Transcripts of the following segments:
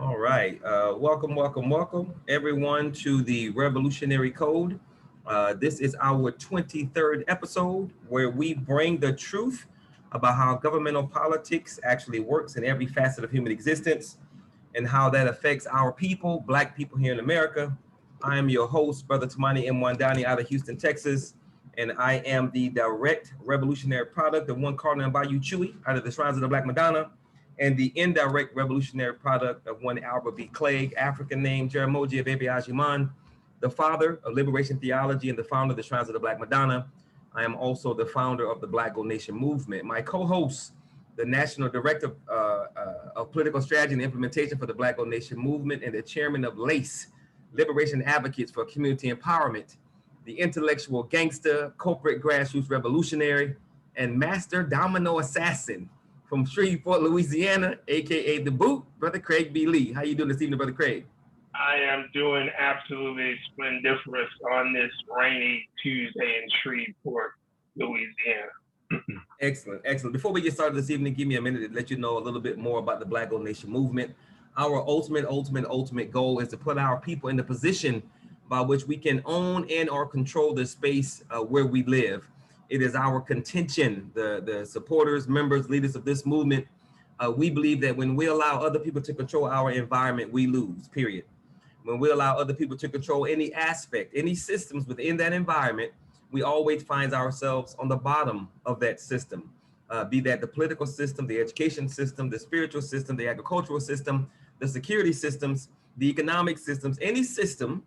All right. Welcome, everyone, to the Revolutionary Code. This is our 23rd episode where we bring the truth about how governmental politics actually works in every facet of human existence and how that affects our people, Black people here in America. I am your host, Brother Tamani M. Wandani out of Houston, Texas, and I am the direct revolutionary product of one Cardinal Bayou Chewy out of the Shrines of the Black Madonna, and the indirect revolutionary product of one Albert B. Clegg, African name Jaramogi of Ajiman, the father of liberation theology and the founder of the Shrines of the Black Madonna. I am also the founder of the Black Gold Nation movement. My co-host, the National Director of Political Strategy and Implementation for the Black Gold Nation movement and the chairman of LACE, Liberation Advocates for Community Empowerment, the intellectual gangster, corporate grassroots revolutionary, and master domino assassin from Shreveport, Louisiana, aka The Boot, Brother Craig B. Lee. How you doing this evening, Brother Craig? I am doing absolutely splendiferous on this rainy Tuesday in Shreveport, Louisiana. Excellent, excellent. Before we get started this evening, give me a minute to let you know a little bit more about the Black Gold Nation movement. Our ultimate goal is to put our people in the position by which we can own and or control the space where we live. It is our contention, the supporters, members, leaders of this movement. We believe that when we allow other people to control our environment, we lose, period. When we allow other people to control any aspect, any systems within that environment, we always find ourselves on the bottom of that system, be that the political system, the education system, the spiritual system, the agricultural system, the security systems, the economic systems, any system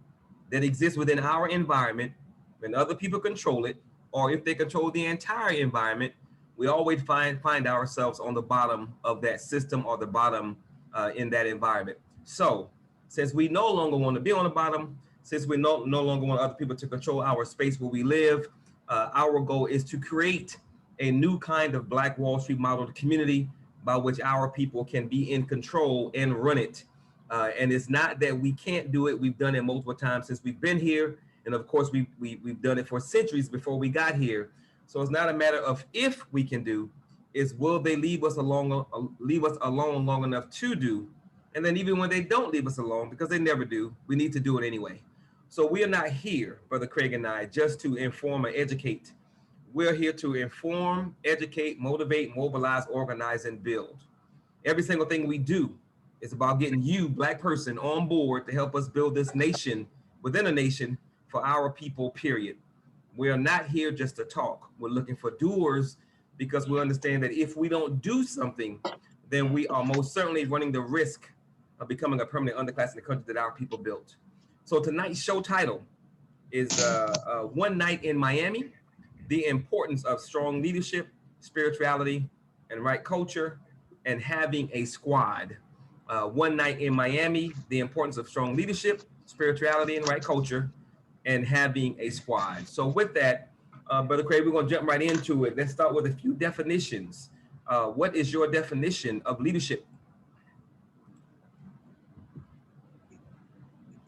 that exists within our environment. When other people control it, or if they control the entire environment, we always find ourselves on the bottom of that system or the bottom in that environment. So since we no longer want to be on the bottom, since we no longer want other people to control our space where we live, our goal is to create a new kind of Black Wall Street model community by which our people can be in control and run it. And it's not that we can't do it. We've done it multiple times since we've been here. And of course, we've done it for centuries before we got here. So it's not a matter of if we can do, it's will they leave us alone long enough to do. And then even when they don't leave us alone, because they never do, we need to do it anyway. So we are not here, Brother Craig and I, just to inform or educate. We're here to inform, educate, motivate, mobilize, organize, and build. Every single thing we do is about getting you, Black person, on board to help us build this nation within a nation for our people, period. We are not here just to talk. We're looking for doers because we understand that if we don't do something, then we are most certainly running the risk of becoming a permanent underclass in the country that our people built. So tonight's show title is One Night in Miami, the importance of strong leadership, spirituality, and right culture, and having a squad. One Night in Miami, the importance of strong leadership, spirituality, and right culture, and having a squad. So with that, Brother Craig, we're going to jump right into it. Let's start with a few definitions. What is your definition of leadership?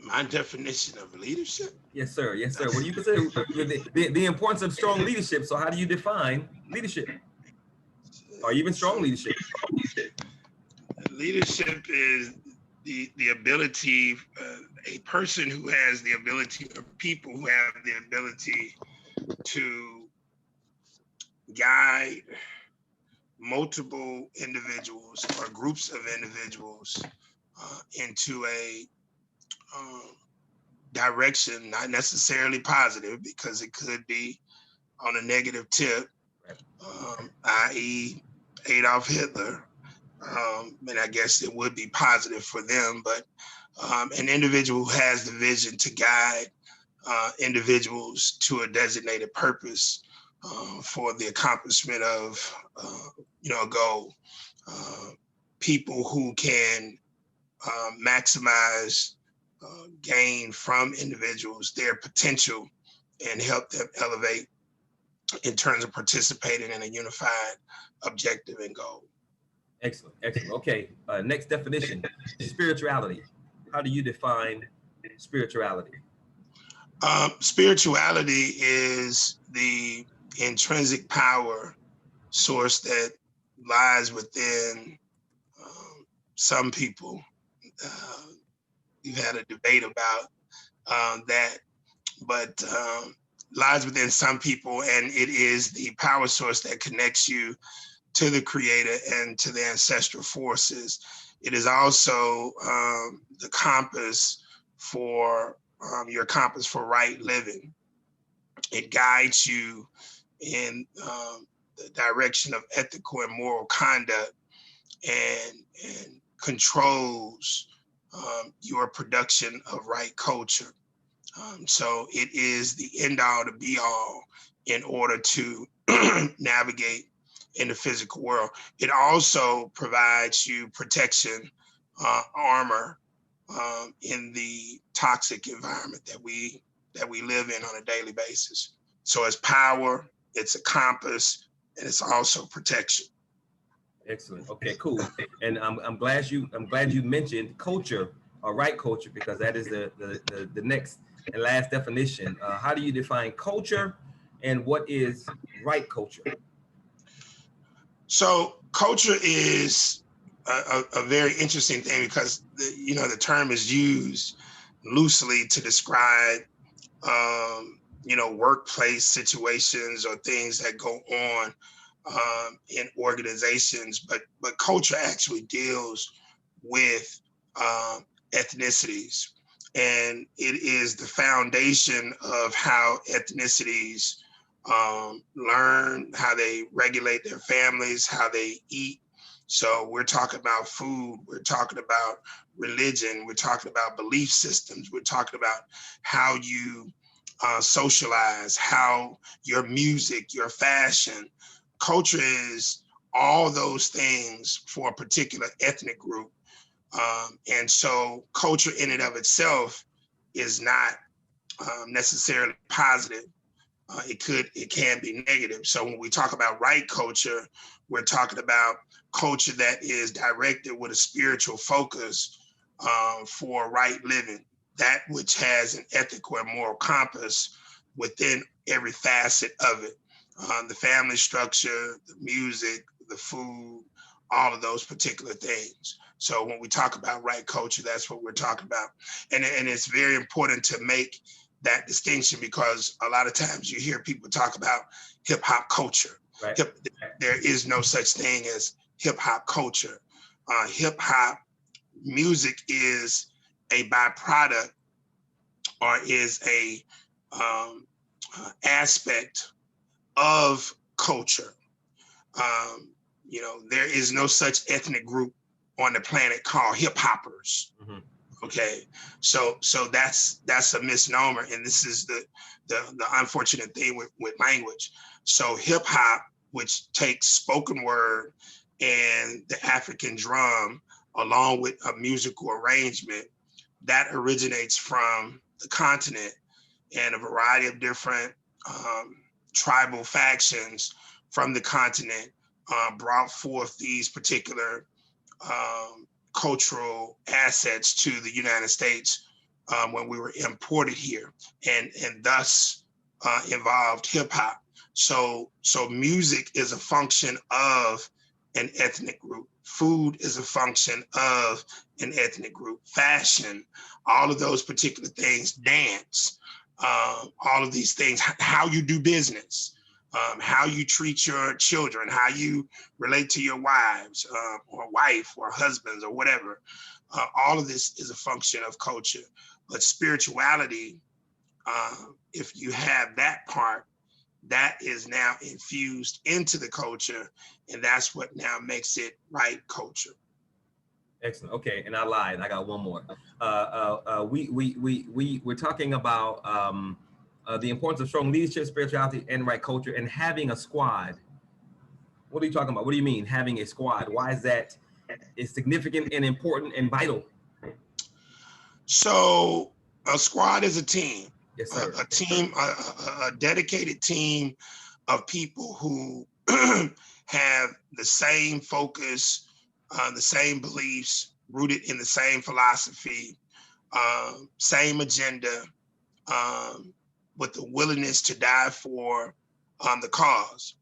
My definition of leadership? Yes, sir. Yes, sir. What do you consider the importance of strong leadership? So how do you define leadership? Or even strong leadership? Leadership is the ability, a person who has the ability, or people who have the ability to guide multiple individuals or groups of individuals into a direction, not necessarily positive, because it could be on a negative tip, i.e. Adolf Hitler. And I guess it would be positive for them, but an individual who has the vision to guide individuals to a designated purpose for the accomplishment of a goal. People who can maximize gain from individuals, their potential, and help them elevate in terms of participating in a unified objective and goal. Excellent, excellent. Okay, next definition, spirituality. How do you define spirituality? Spirituality is the intrinsic power source that lies within some people, we've had a debate about that, but lies within some people, and it is the power source that connects you to the creator and to the ancestral forces. It is also the compass for your compass for right living. It guides you in the direction of ethical and moral conduct, and controls your production of right culture. So it is the end all to be all in order to navigate in the physical world. It also provides you protection, armor in the toxic environment that we live in on a daily basis. So it's power, it's a compass, and it's also protection. Excellent. Okay, cool. And I'm glad you mentioned culture, or right culture, because that is the next and last definition. How do you define culture, and what is right culture? So culture is a very interesting thing, because the term is used loosely to describe workplace situations or things that go on in organizations, but culture actually deals with ethnicities, and it is the foundation of how ethnicities learn, how they regulate their families, how they eat. So we're talking about food, we're talking about religion, we're talking about belief systems, we're talking about how you socialize, how your music, your fashion. Culture is all those things for a particular ethnic group. And so culture in and of itself is not necessarily positive. It can be negative. So when we talk about right culture, we're talking about culture that is directed with a spiritual focus for right living, that which has an ethical and moral compass within every facet of it. The family structure, the music, the food, all of those particular things. So when we talk about right culture, that's what we're talking about. And it's very important to make that distinction, because a lot of times you hear people talk about hip hop culture. Right. There is no such thing as hip hop culture. Hip hop music is a byproduct, or is a aspect of culture. There is no such ethnic group on the planet called hip hoppers. Mm-hmm. Okay, so that's a misnomer, and this is the unfortunate thing with language. So hip hop, which takes spoken word and the African drum along with a musical arrangement, that originates from the continent, and a variety of different tribal factions from the continent brought forth these particular cultural assets to the United States when we were imported here, and thus involved hip hop. So music is a function of an ethnic group. Food is a function of an ethnic group. Fashion, all of those particular things, dance, all of these things, how you do business, how you treat your children, how you relate to your wives or wife or husbands or whatever. All of this is a function of culture. But spirituality, if you have that part, that is now infused into the culture, and that's what now makes it right culture. Excellent. Okay, and I lied. I got one more. We're talking about the importance of strong leadership, spirituality, and right culture, and having a squad. What are you talking about? What do you mean having a squad? Why is that is significant and important and vital? So a squad is a team. Yes, sir. A team, a dedicated team of people who have the same focus, the same beliefs, rooted in the same philosophy, same agenda, with the willingness to die for the cause.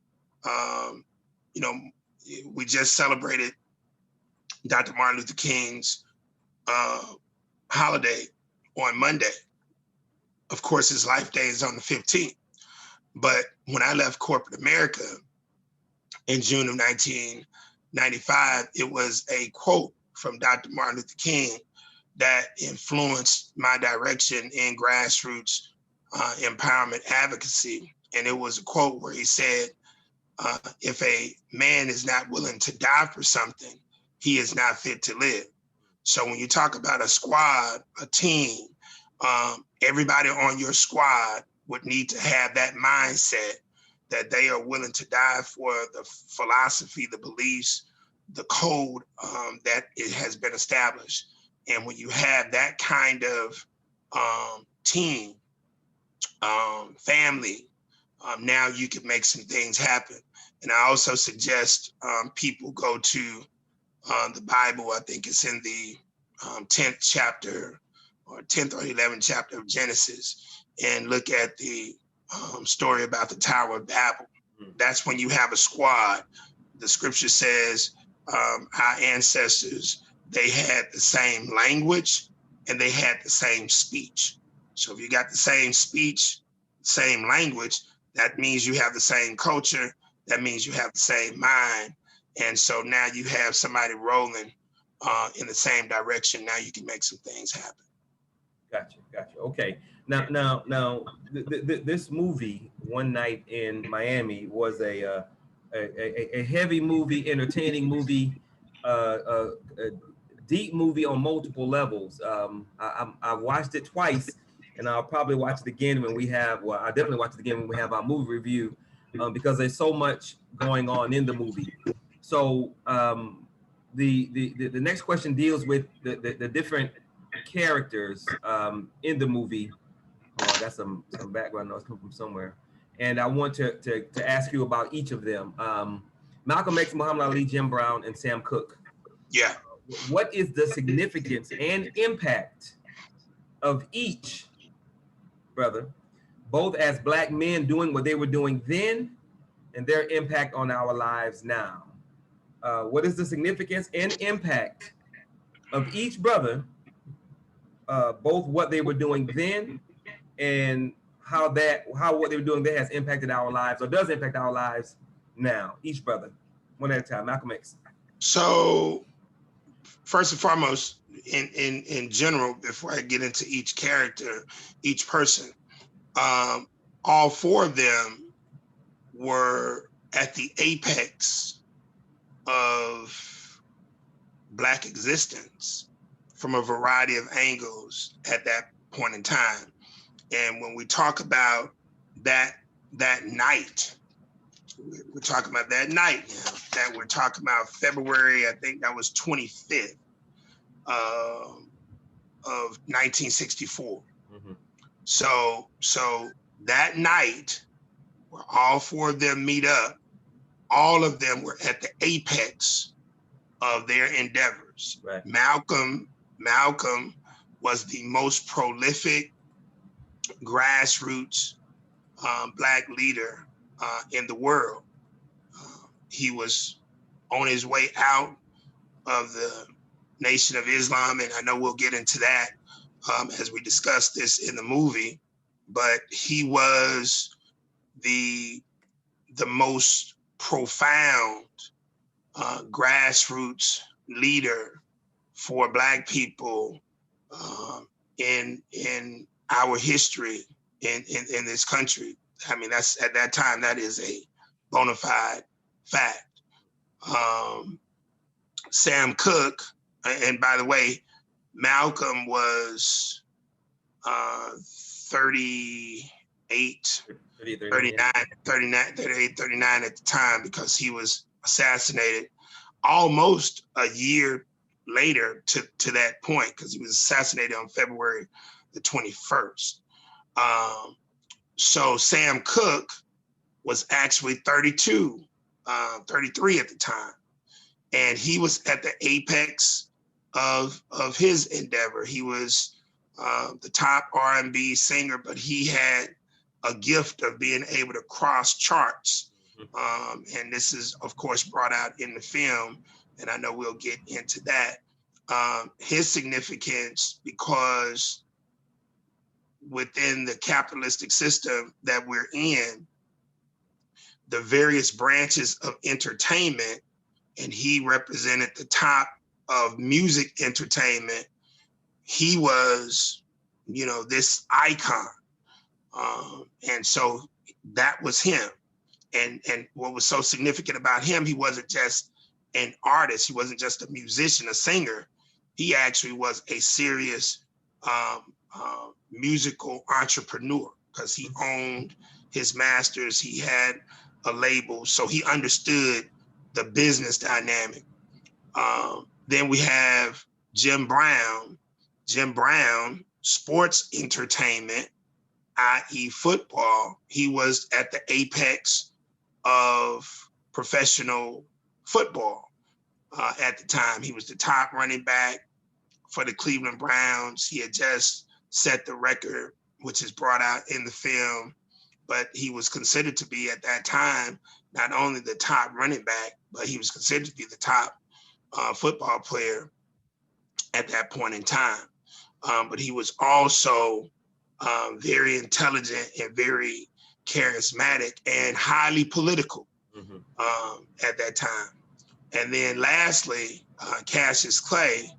We just celebrated Dr. Martin Luther King's holiday on Monday. Of course, his life day is on the 15th. But when I left corporate America in June of 1995, it was a quote from Dr. Martin Luther King that influenced my direction in grassroots empowerment advocacy. And it was a quote where he said, if a man is not willing to die for something, he is not fit to live. So when you talk about a squad, a team, everybody on your squad would need to have that mindset that they are willing to die for the philosophy, the beliefs, the code that it has been established. And when you have that kind of team, family, now you can make some things happen. And I also suggest people go to the Bible. I think it's in the 10th chapter or 10th or 11th chapter of Genesis, and look at the story about the Tower of Babel. That's when you have a squad. The scripture says our ancestors, they had the same language and they had the same speech. So if you got the same speech, same language, that means you have the same culture. That means you have the same mind. And so now you have somebody rolling in the same direction. Now you can make some things happen. Gotcha. Okay. Now, this movie, One Night in Miami, was a heavy movie, entertaining movie, a deep movie on multiple levels. I watched it twice, and I'll probably watch it again when we have. Well, I definitely watch it again when we have our movie review, because there's so much going on in the movie. So the next question deals with the different characters in the movie. Oh, I got some background noise coming from somewhere, and I want to ask you about each of them. Malcolm X, Muhammad Ali, Jim Brown, and Sam Cooke. Yeah. What is the significance and impact of each, brother, both as Black men doing what they were doing then and their impact on our lives now? What is the significance and impact of each brother, both what they were doing then and how what they were doing then has impacted our lives or does impact our lives now? Each brother, one at a time. Malcolm X. So first and foremost, in general, before I get into each character, each person, all four of them were at the apex of Black existence from a variety of angles at that point in time. And when we talk about that night, we're talking about that night now, that we're talking about February, I think that was 25th of 1964. Mm-hmm. So that night, where all four of them meet up, all of them were at the apex of their endeavors. Right. Malcolm was the most prolific grassroots Black leader in the world. He was on his way out of the Nation of Islam, and I know we'll get into that as we discuss this in the movie, but he was the most profound grassroots leader for Black people in our history in this country. I mean, that's at that time, that is a bona fide fact. Sam Cooke, and by the way, Malcolm was 38, 39 at the time, because he was assassinated almost a year later to that point, because he was assassinated on February the 21st. So Sam Cooke was actually 32, 33 at the time. And he was at the apex of his endeavor. He was the top R&B singer, but he had a gift of being able to cross charts. And this is, of course, brought out in the film, and I know we'll get into that. his significance because within the capitalistic system that we're in, the various branches of entertainment, and he represented the top of music entertainment. He was, you know, this icon. And so that was him. And what was so significant about him, he wasn't just an artist. He wasn't just a musician, a singer. He actually was a serious musical entrepreneur because he owned his masters. He had a label, so he understood the business dynamic. Then we have Jim Brown. Jim Brown, sports entertainment, i.e. football. He was at the apex of professional football at the time. He was the top running back for the Cleveland Browns. He had just set the record, which is brought out in the film, but he was considered to be at that time not only the top running back, but he was considered to be the top football player at that point in time. But he was also very intelligent and very charismatic and highly political at that time. And then lastly, Cassius Clay,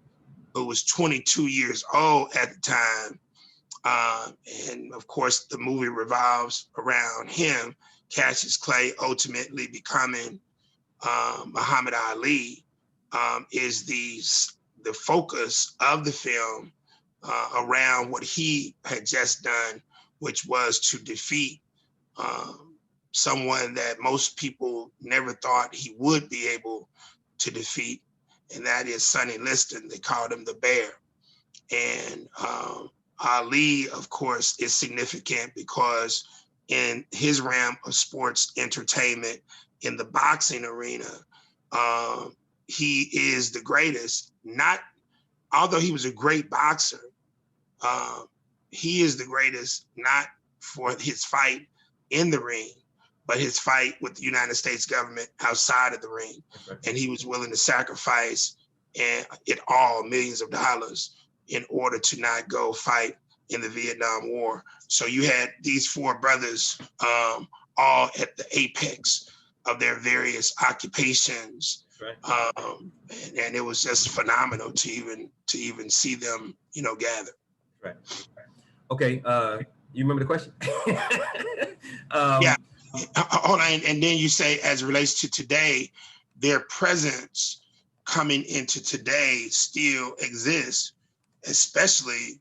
who was 22 years old at the time. And of course, the movie revolves around him, Cassius Clay ultimately becoming Muhammad Ali, is the focus of the film around what he had just done, which was to defeat someone that most people never thought he would be able to defeat, and that is Sonny Liston. They called him the Bear. And Ali, of course, is significant because in his realm of sports entertainment, in the boxing arena, he is the greatest. Not, although he was a great boxer, he is the greatest, not for his fight in the ring, but his fight with the United States government outside of the ring. Okay. And he was willing to sacrifice it all, millions of dollars, in order to not go fight in the Vietnam War. So you had these four brothers all at the apex of their various occupations. Right. And it was just phenomenal to even see them, you know, gather. Right. Okay. You remember the question? Yeah. Hold on. And then you say, as it relates to today, their presence coming into today still exists, especially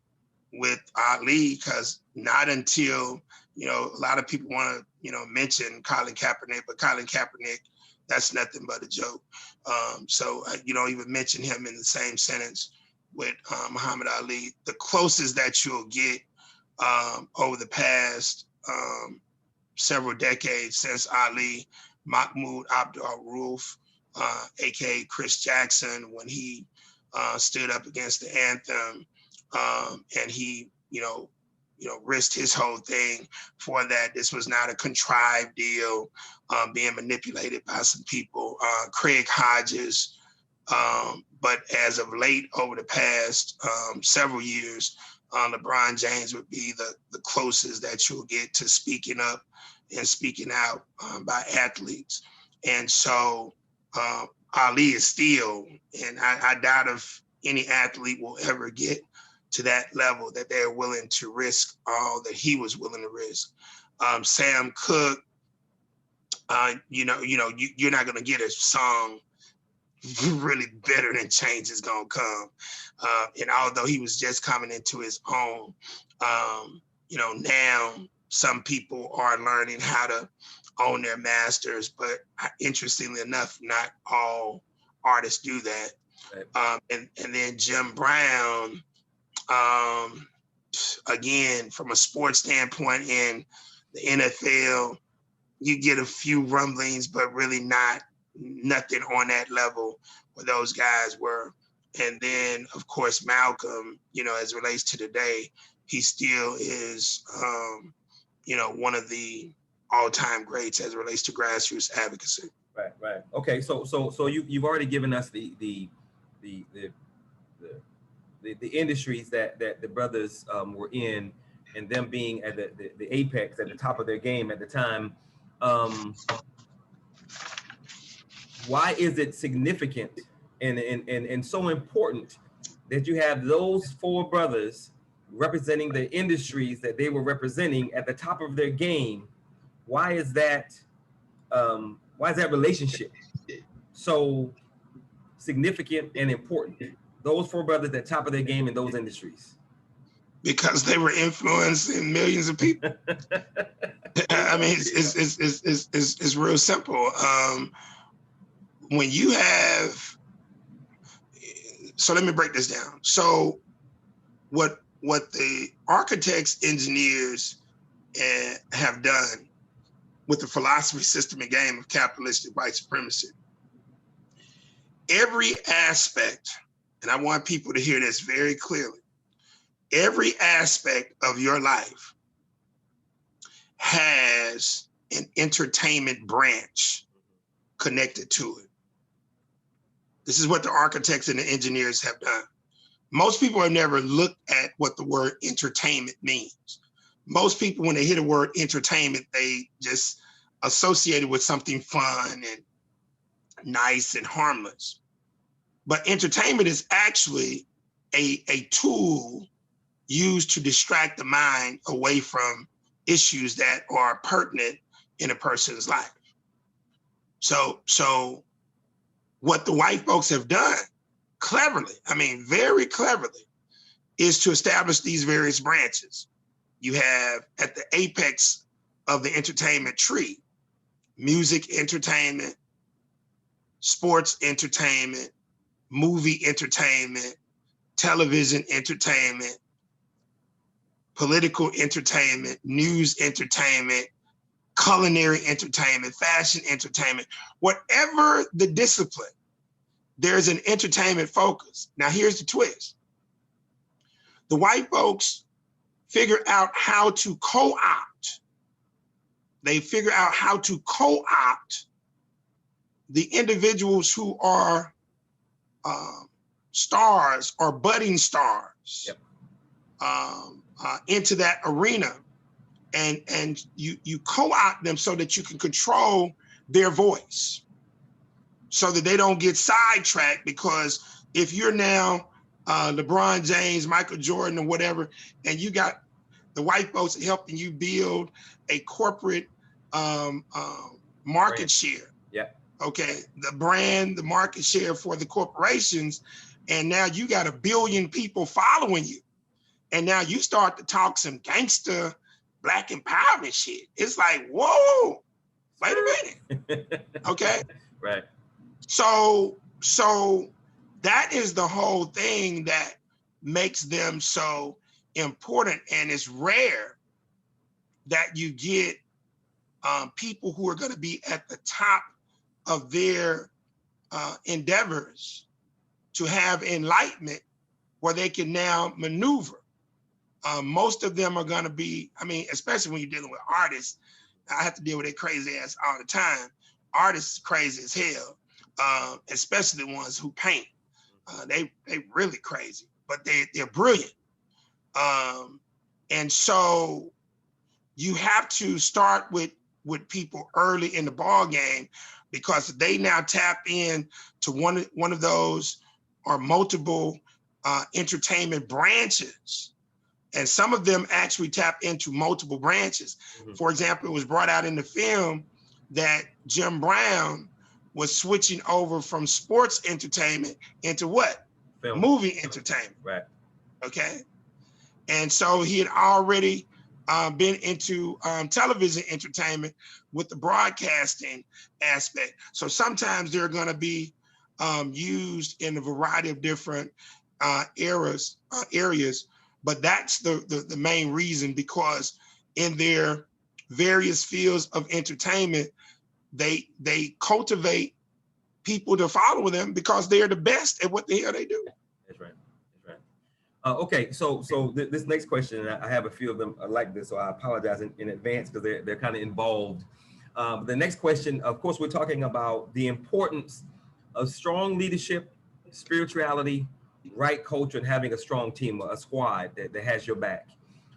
with Ali, because not until, you know, a lot of people want to, you know, mention Colin Kaepernick, but Colin Kaepernick, that's nothing but a joke. So you don't even mention him in the same sentence with Muhammad Ali. The closest that you'll get over the past several decades since Ali, Mahmoud Abdul-Rauf, aka Chris Jackson, when he stood up against the anthem, and he, you know, risked his whole thing for that. This was not a contrived deal being manipulated by some people. Craig Hodges, but as of late, over the past several years, LeBron James would be the closest that you'll get to speaking up and speaking out by athletes. And so Ali is still, and I doubt if any athlete will ever get to that level that they're willing to risk all that he was willing to risk. Sam Cooke, you're not gonna get a song really better than Change Is Gonna Come. And although he was just coming into his own, now some people are learning how to own their masters, but interestingly enough, not all artists do that. Right. And then Jim Brown, again, from a sports standpoint in the NFL, you get a few rumblings, but really nothing on that level where those guys were. And then, of course, Malcolm, as it relates to today, he still is, one of the all-time greats as it relates to grassroots advocacy. Right. Okay. So you've already given us the the industries that the brothers were in, and them being at the apex, at the top of their game at the time. Why is it significant and so important that you have those four brothers representing the industries that they were representing at the top of their game? Why is that relationship so significant and important? Those four brothers at the top of their game in those industries. Because they were influencing millions of people. I mean, it's real simple. When you have, so let me break this down. So what the architects, engineers have done with the philosophy, system, and game of capitalistic white supremacy, every aspect, and I want people to hear this very clearly, every aspect of your life has an entertainment branch connected to it. This is what the architects and the engineers have done. Most people have never looked at what the word entertainment means. Most people, when they hear the word entertainment, they just associate it with something fun and nice and harmless. But entertainment is actually a tool used to distract the mind away from issues that are pertinent in a person's life. So what the white folks have done cleverly, I mean, very cleverly, is to establish these various branches. You have at the apex of the entertainment tree, music entertainment, sports entertainment, movie entertainment, television entertainment, political entertainment, news entertainment, culinary entertainment, fashion entertainment, whatever the discipline, there's an entertainment focus. Now here's the twist. The white folks figure out how to co-opt. They figure out how to co-opt the individuals who are stars or budding stars. Yep. Into that arena, and you co-opt them so that you can control their voice, so that they don't get sidetracked. Because if you're now LeBron James, Michael Jordan, or whatever, and you got the white folks helping you build a corporate market share. Yeah. Okay, the brand, the market share for the corporations, and now you got 1 billion people following you. And now you start to talk some gangster Black empowerment shit. It's like, whoa, wait a minute. Okay. Right. So that is the whole thing that makes them so important. And it's rare that you get people who are going to be at the top of their endeavors to have enlightenment where they can now maneuver. Most of them are going to be, I mean, especially when you're dealing with artists, I have to deal with their crazy ass all the time. Artists crazy as hell, especially the ones who paint. They really crazy, but they're brilliant. And so you have to start with people early in the ball game, because they now tap in to one of those or multiple entertainment branches. And some of them actually tap into multiple branches. Mm-hmm. For example, it was brought out in the film that Jim Brown was switching over from sports entertainment into what? Film. Movie entertainment. Right. Okay. And so he had already been into television entertainment with the broadcasting aspect. So sometimes they're going to be used in a variety of different areas. But that's the main reason, because in their various fields of entertainment, they cultivate people to follow them because they are the best at what the hell they do. That's right. That's right. Okay, so this next question, I have a few of them like this, so I apologize in advance because they're kind of involved. The next question, of course, we're talking about the importance of strong leadership, spirituality, right culture, and having a strong team, a squad that has your back.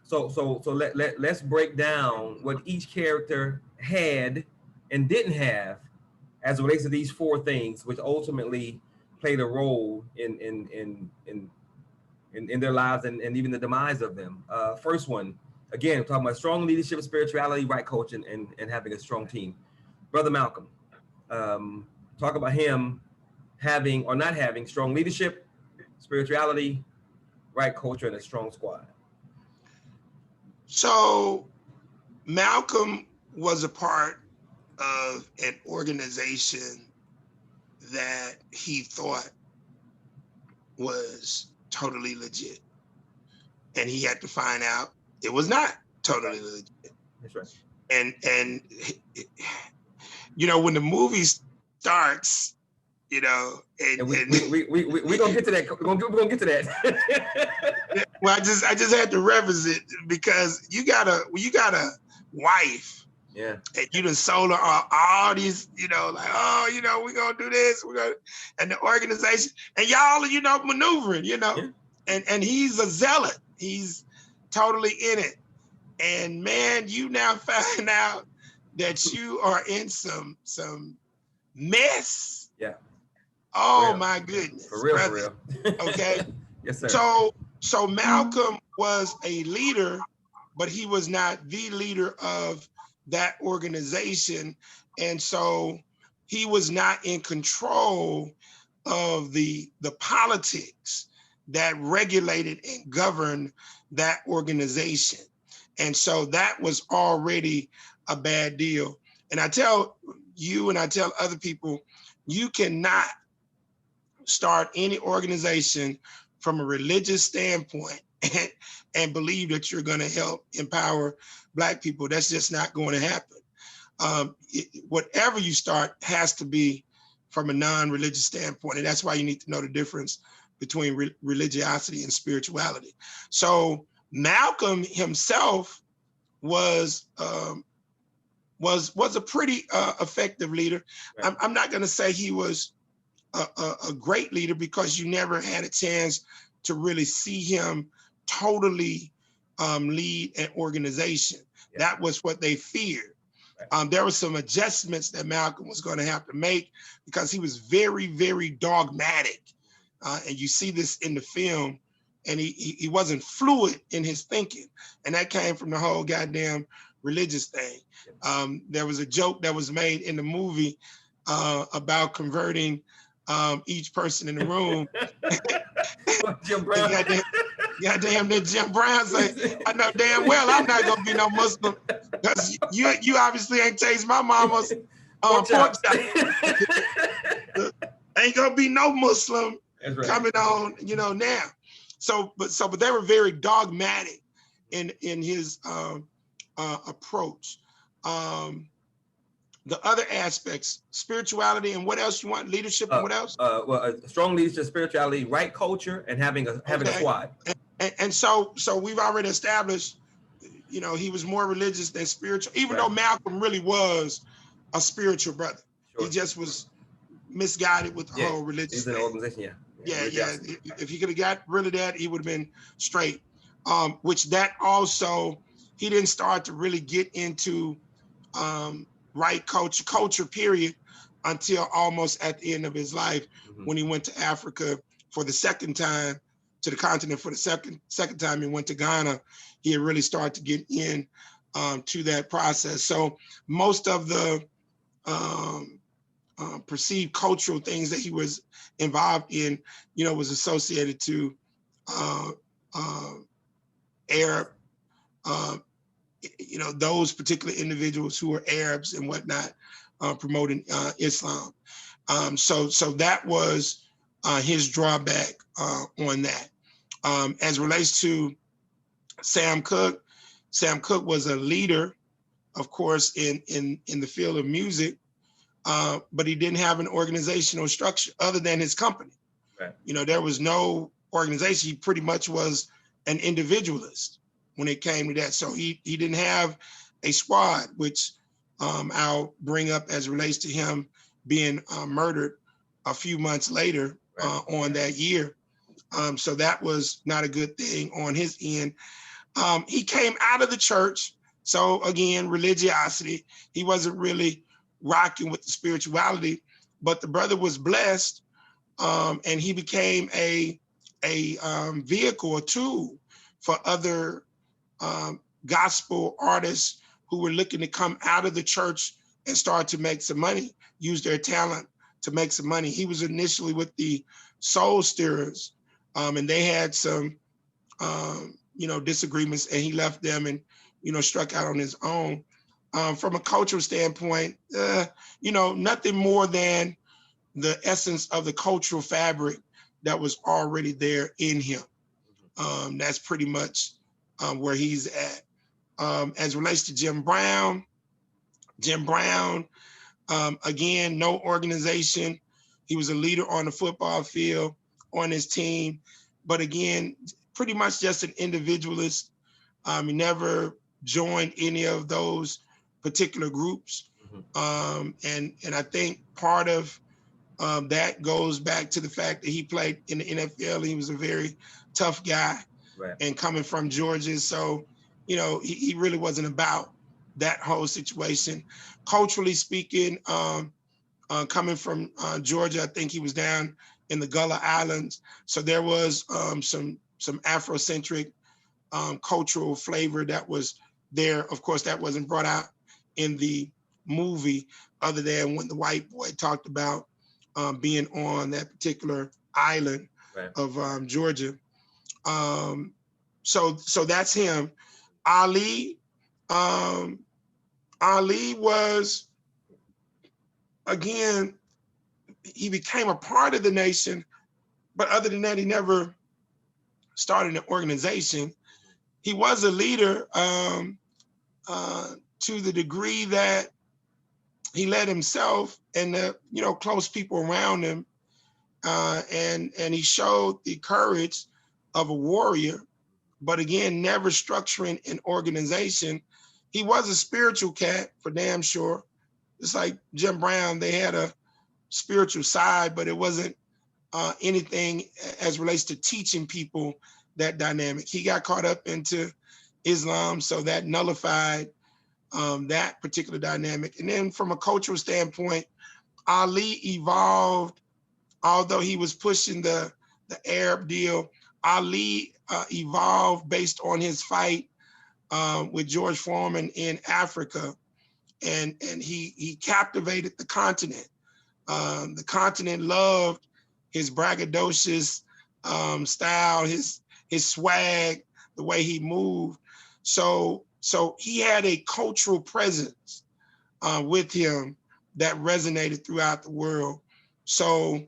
Let's break down what each character had and didn't have as it relates to these four things, which ultimately played a role in their lives and even the demise of them. First one, again, we're talking about strong leadership, spirituality, right coach, and having a strong team. Brother Malcolm, talk about him having or not having strong leadership, spirituality, right culture, and a strong squad. So Malcolm was a part of an organization that he thought was totally legit. And he had to find out it was not totally legit. That's right. And when the movie starts, we're gonna get to that. We're gonna get to that. Well, I just had to reference it because you got a wife. Yeah. And you done sold her all these, we're gonna do this, and the organization, and y'all, maneuvering, yeah. and he's a zealot. He's totally in it. And man, you now find out that you are in some mess. Yeah. Oh my goodness. For real, brother. For real. Okay. Yes, sir. So Malcolm was a leader, but he was not the leader of that organization. And so he was not in control of the politics that regulated and governed that organization. And so that was already a bad deal. And I tell you and I tell other people, you cannot start any organization from a religious standpoint and believe that you're going to help empower Black people. That's just not going to happen. Whatever you start has to be from a non-religious standpoint. And that's why you need to know the difference between religiosity and spirituality. So Malcolm himself was a pretty effective leader. Right. I'm not going to say he was a great leader because you never had a chance to really see him totally lead an organization. Yeah. That was what they feared. Right. There were some adjustments that Malcolm was going to have to make because he was very, very dogmatic. And you see this in the film, and he wasn't fluid in his thinking. And that came from the whole goddamn religious thing. There was a joke that was made in the movie about converting each person in the room. Jim Brown. Goddamn, that Jim Brown say, I know damn well I'm not gonna be no Muslim because you obviously ain't taste my mama's pork chop. Ain't gonna be no Muslim right. coming on, now. But they were very dogmatic in his approach. The other aspects, spirituality, and what else you want? Leadership and what else? Strong leadership, spirituality, right culture, and having a squad. And so we've already established, he was more religious than spiritual, even right. though Malcolm really was a spiritual brother. Sure. He just was misguided with the whole religious thing. He's an organization, Yeah. If he could have got rid of that, he would have been straight. Which that also, he didn't start to really get into right culture period until almost at the end of his life, when he went to Africa for the second time, to the continent for the second time. He went to Ghana. He had really started to get in to that process. So most of the perceived cultural things that he was involved in, was associated to Arab, those particular individuals who were Arabs and whatnot, promoting Islam. So that was his drawback on that. As relates to Sam Cooke was a leader, of course, in the field of music, but he didn't have an organizational structure other than his company. Right. There was no organization. He pretty much was an individualist when it came to that. So he didn't have a squad, which I'll bring up as relates to him being murdered a few months later on that year. So that was not a good thing on his end. He came out of the church. So again, religiosity. He wasn't really rocking with the spirituality, but the brother was blessed, and he became a vehicle, a tool for other gospel artists who were looking to come out of the church and start to make some money, use their talent to make some money. He was initially with the Soul Stirrers, and they had some disagreements, and he left them and struck out on his own. From a cultural standpoint, nothing more than the essence of the cultural fabric that was already there in him. That's pretty much where he's at. As it relates to Jim Brown, again, no organization. He was a leader on the football field, on his team, but again, pretty much just an individualist. He never joined any of those particular groups. And I think part of that goes back to the fact that he played in the NFL. He was a very tough guy, right, and coming from Georgia. So, he really wasn't about that whole situation. Culturally speaking, coming from Georgia, I think he was down in the Gullah Islands. So there was some Afrocentric cultural flavor that was there. Of course, that wasn't brought out in the movie, other than when the white boy talked about being on that particular island, right, of Georgia. So that's him. Ali was, again, he became a part of the nation, but other than that, he never started an organization. He was a leader to the degree that he led himself and the close people around him, and he showed the courage of a warrior, but again, never structuring an organization. He was a spiritual cat for damn sure. It's like Jim Brown, they had a spiritual side, but it wasn't anything as relates to teaching people that dynamic. He got caught up into Islam, so that nullified that particular dynamic. And then from a cultural standpoint, Ali evolved, although he was pushing the Arab deal, Ali evolved based on his fight with George Foreman in Africa. And he captivated the continent. The continent loved his braggadocious style, his swag, the way he moved. So he had a cultural presence with him that resonated throughout the world. So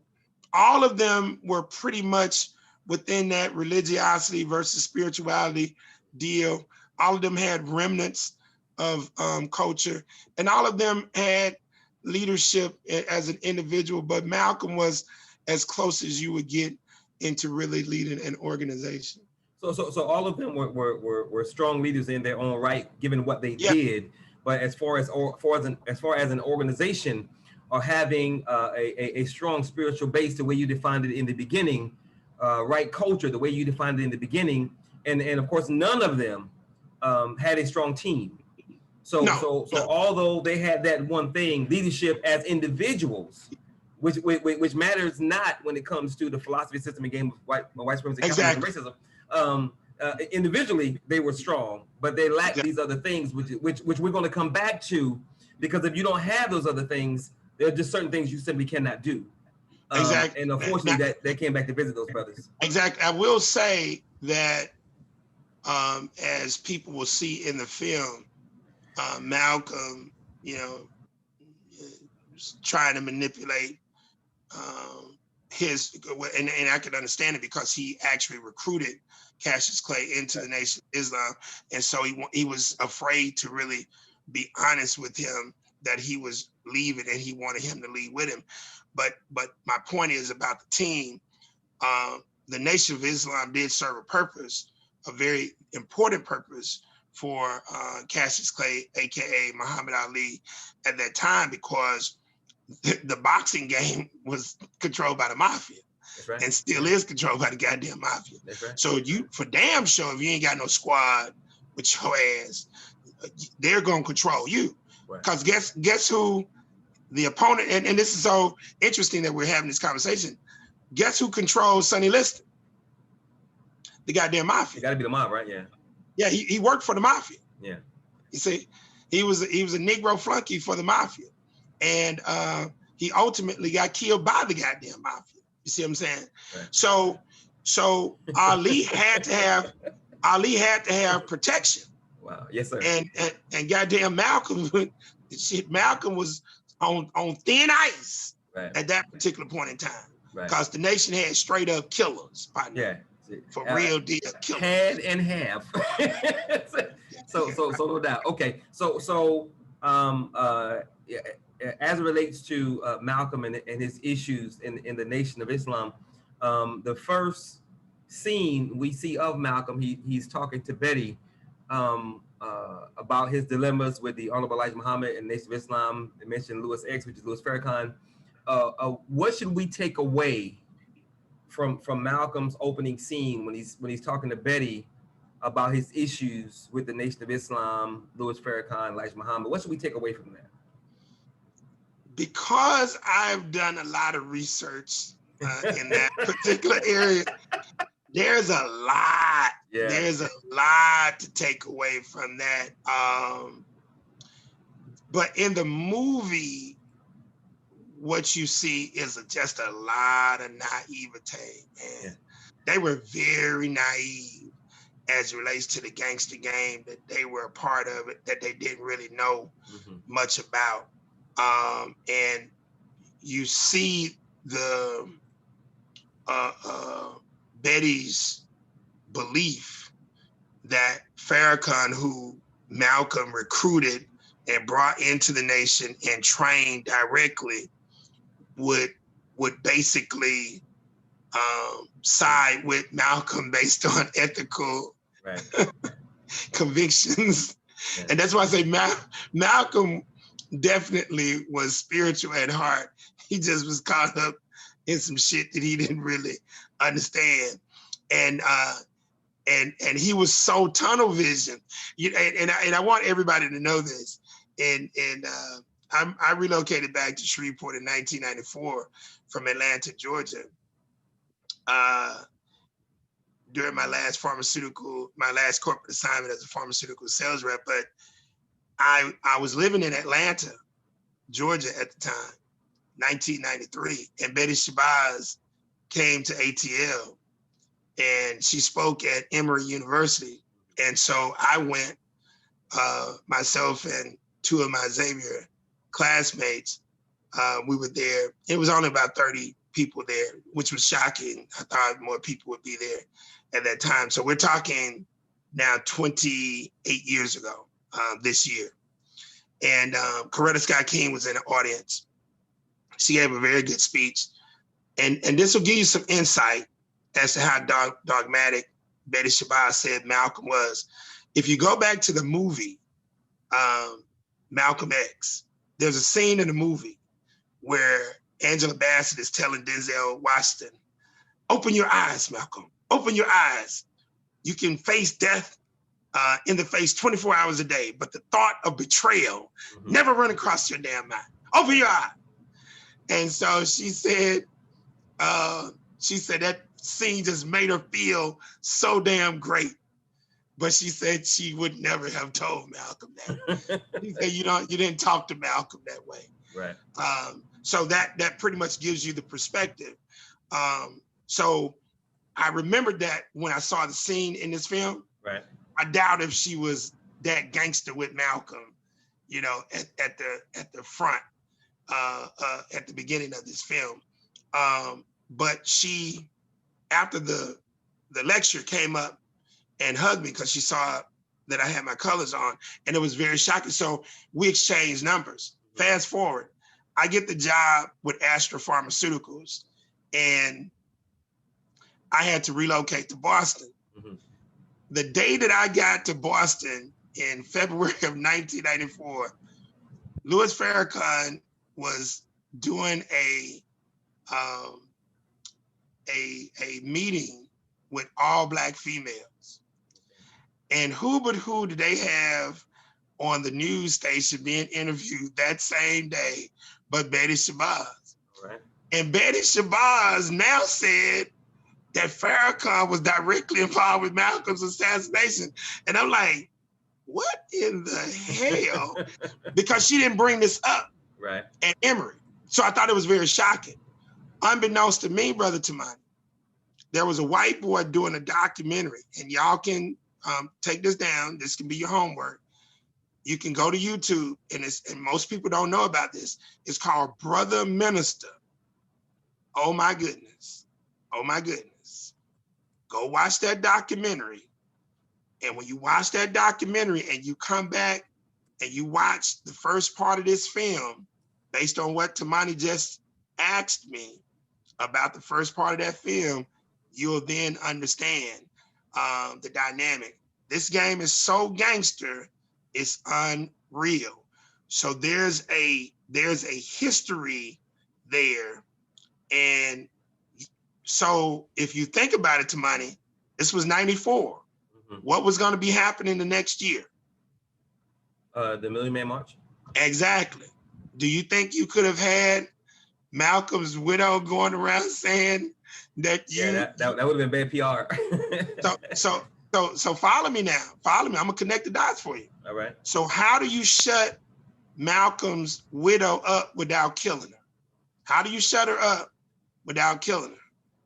all of them were pretty much within that religiosity versus spirituality deal. All of them had remnants of culture, and all of them had leadership as an individual, but Malcolm was as close as you would get into really leading an organization. So all of them were strong leaders in their own right, given what they did. But as far as an organization, or having a strong spiritual base, the way you defined it in the beginning, right culture, the way you defined it in the beginning, and of course none of them had a strong team. So although they had that one thing, leadership as individuals, which matters not when it comes to the philosophy, system, and game of white supremacy, capitalism, and racism. Individually, they were strong, but they lacked these other things, which we're going to come back to, because if you don't have those other things, there are just certain things you simply cannot do. And unfortunately, they came back to visit those brothers. Exactly. I will say that as people will see in the film, Malcolm, trying to manipulate his, and I can understand it because he actually recruited Cassius Clay into the Nation of Islam, and so he was afraid to really be honest with him that he was leaving, and he wanted him to leave with him. But my point is about the team. The Nation of Islam did serve a purpose, a very important purpose for Cassius Clay, aka Muhammad Ali, at that time, because the boxing game was controlled by the mafia. That's right. and still is controlled by the goddamn mafia. That's right. So you, for damn sure, if you ain't got no squad with your ass, they're gonna control you. Right. Because guess who the opponent, and this is so interesting that we're having this conversation. Guess who controls Sonny Liston? The goddamn It mafia. got to be the mob, right? Yeah. Yeah, he worked for the mafia. Yeah. You see, he was a Negro flunky for the mafia, and he ultimately got killed by the goddamn mafia. You see what I'm saying? Right. So Ali had to have protection. Wow. Yes, sir. And goddamn Malcolm, Malcolm was on thin ice Right. at that particular point in time, Right. because the nation had straight up killers, partner. Yeah. For real deal killers. Had and have. so no doubt. Okay. So yeah, as it relates to Malcolm and his issues in the Nation of Islam, the first scene we see of Malcolm, he's talking to Betty about his dilemmas with the Honorable Elijah Muhammad and Nation of Islam. They mentioned Louis X, which is Louis Farrakhan. What should we take away from Malcolm's opening scene when he's talking to Betty about his issues with the Nation of Islam, Louis Farrakhan, Elijah Muhammad? What should we take away from that? Because I've done a lot of research in that particular area, there's a lot. Yeah. There's a lot to take away from that. But in the movie, what you see is just a lot of naivete, man. Yeah. They were very naive as it relates to the gangster game, that they were a part of it, that they didn't really know much about. And you see the Betty's belief that Farrakhan, who Malcolm recruited and brought into the nation and trained directly, would basically side with Malcolm based on ethical convictions. Yeah. And that's why I say Malcolm definitely was spiritual at heart. He just was caught up in some shit that he didn't really understand. And he was so tunnel vision. And I want everybody to know this. And I relocated back to Shreveport in 1994 from Atlanta, Georgia. During my last corporate assignment as a pharmaceutical sales rep, but I was living in Atlanta, Georgia at the time, 1993, and Betty Shabazz came to ATL and she spoke at Emory University. And so I went, myself and two of my Xavier classmates, we were there. It was only about 30 people there, which was shocking. I thought more people would be there at that time. So we're talking now 28 years ago, this year. And Coretta Scott King was in the audience. She gave a very good speech. And this will give you some insight as to how dogmatic Betty Shabazz said Malcolm was. If you go back to the movie, Malcolm X, there's a scene in the movie where Angela Bassett is telling Denzel Washington, open your eyes, Malcolm, open your eyes. You can face death in the face 24 hours a day, but the thought of betrayal never run across your damn mind. Open your eye. And so she said that scene just made her feel so damn great. But she said she would never have told Malcolm that. She said you didn't talk to Malcolm that way. Right. So that pretty much gives you the perspective. So I remembered that when I saw the scene in this film. Right. I doubt if she was that gangster with Malcolm, at the front, at the beginning of this film. But she, after the lecture, came up and hugged me because she saw that I had my colors on, and it was very shocking. So we exchanged numbers. Fast forward, I get the job with Astra Pharmaceuticals, and I had to relocate to Boston. The day that I got to Boston in February of 1994, Louis Farrakhan was doing a a meeting with all Black females. And who but who did they have on the news station being interviewed that same day but Betty Shabazz? Right. And Betty Shabazz now said that Farrakhan was directly involved with Malcolm's assassination. And I'm like, what in the hell? Because she didn't bring this up Right. at Emory. So I thought it was very shocking. Unbeknownst to me, Brother Tamani, there was a white boy doing a documentary, and y'all can take this down. This can be your homework. You can go to YouTube, and most people don't know about this. It's called Brother Minister. Oh my goodness. Oh my goodness. Go watch that documentary. And when you watch that documentary and you come back and you watch the first part of this film, based on what Tamani just asked me about the first part of that film, you'll then understand the dynamic. This game is so gangster, it's unreal. So there's a history there. And so if you think about it, Tamani, this was 94. Mm-hmm. What was going to be happening the next year? The Million Man March? Exactly. Do you think you could have had Malcolm's widow going around saying that you? Yeah, that would have been bad PR. So follow me now. Follow me. I'm gonna connect the dots for you. All right. So how do you shut Malcolm's widow up without killing her? How do you shut her up without killing